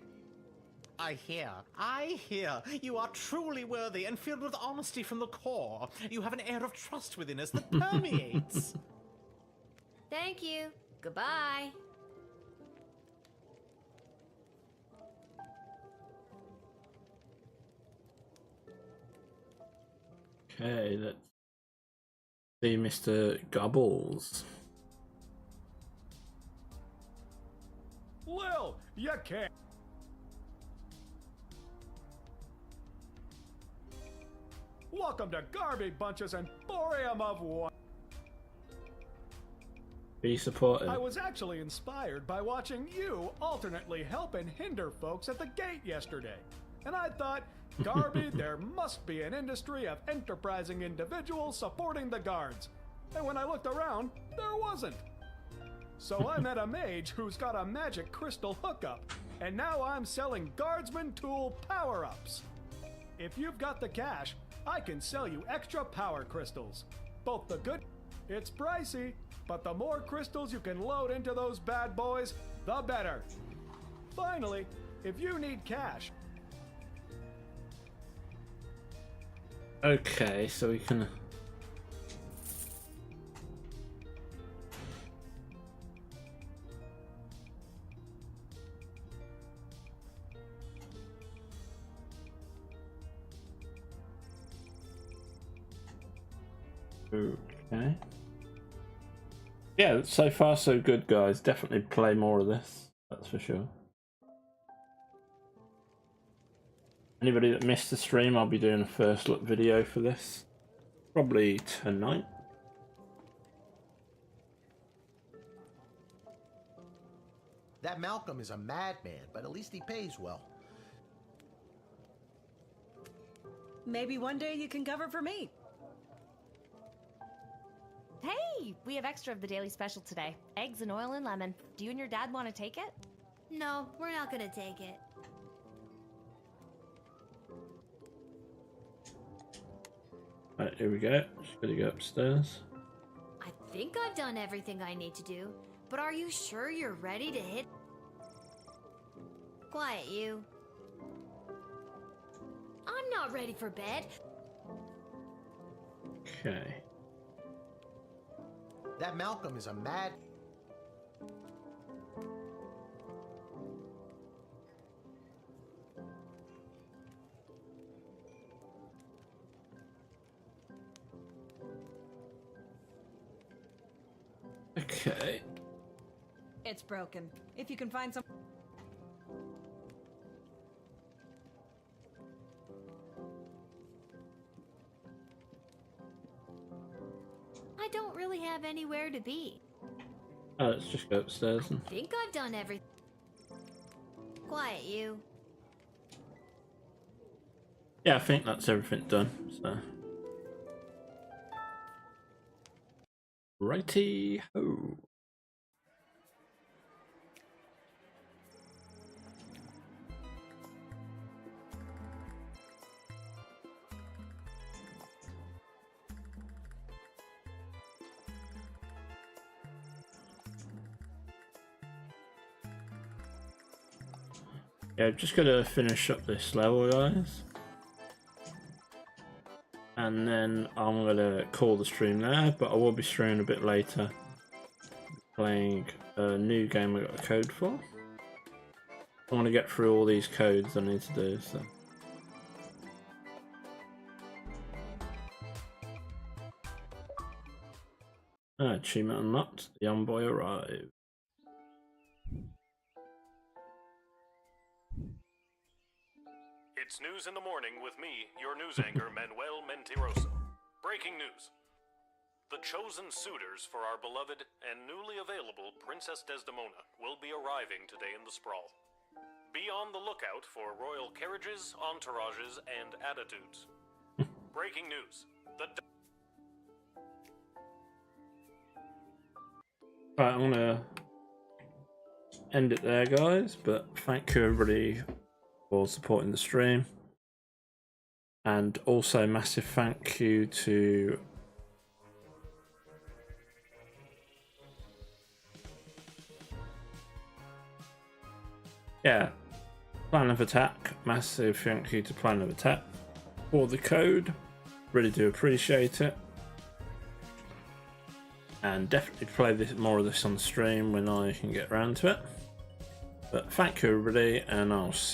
I hear. You are truly worthy and filled with honesty from the core. You have an air of trust within us that permeates. Thank you. Goodbye. Okay, let's see Mr. Gobbles. Lil, you can't. Welcome to Garby Bunches Emporium of One. Be supportive. I was actually inspired by watching you alternately help and hinder folks at the gate yesterday. And I thought, Garby, there must be an industry of enterprising individuals supporting the guards. And when I looked around, there wasn't. So I met a mage who's got a magic crystal hookup, and now I'm selling Guardsman tool power-ups. If you've got the cash, I can sell you extra power crystals. Both the good... It's pricey, but the more crystals you can load into those bad boys, the better. Finally, if you need cash... Okay, so we can... Okay. Yeah, so far so good, guys. Definitely play more of this, that's for sure. Anybody that missed the stream, I'll be doing a first look video for this. Probably tonight. That Malcolm is a madman, but at least he pays well. Maybe one day you can cover for me. Hey, we have extra of the daily special today. Eggs and oil and lemon. Do you and your dad want to take it? No, we're not gonna take it. Right, here we go. Just gotta go upstairs. I think I've done everything I need to do, but are you sure you're ready to hit? Quiet, you. I'm not ready for bed. Okay. That Malcolm is a mad... Okay. It's broken. If you can find some... I don't really have anywhere to be. let's just go upstairs and... I think I've done everything. Quiet, you. Yeah, I think that's everything done, so... Righty-ho! Yeah, just gotta finish up this level, guys. And then I'm gonna call the stream there, but I will be streaming a bit later. Playing a new game I got a code for. I want to get through all these codes I need to do, so. Achievement unlocked. The envoy arrived. It's news in the morning with me, your news anchor, Manuel Mentiroso. Breaking news. The chosen suitors for our beloved and newly available Princess Desdemona will be arriving today in the Sprawl. Be on the lookout for royal carriages, entourages, and attitudes. Breaking news. Right, I'm gonna end it there, guys, but thank you everybody for supporting the stream, and also massive thank you to Plan of Attack. Massive thank you to Plan of Attack for the code, really do appreciate it, and definitely play more of this on stream when I can get around to it. But thank you everybody, and I'll see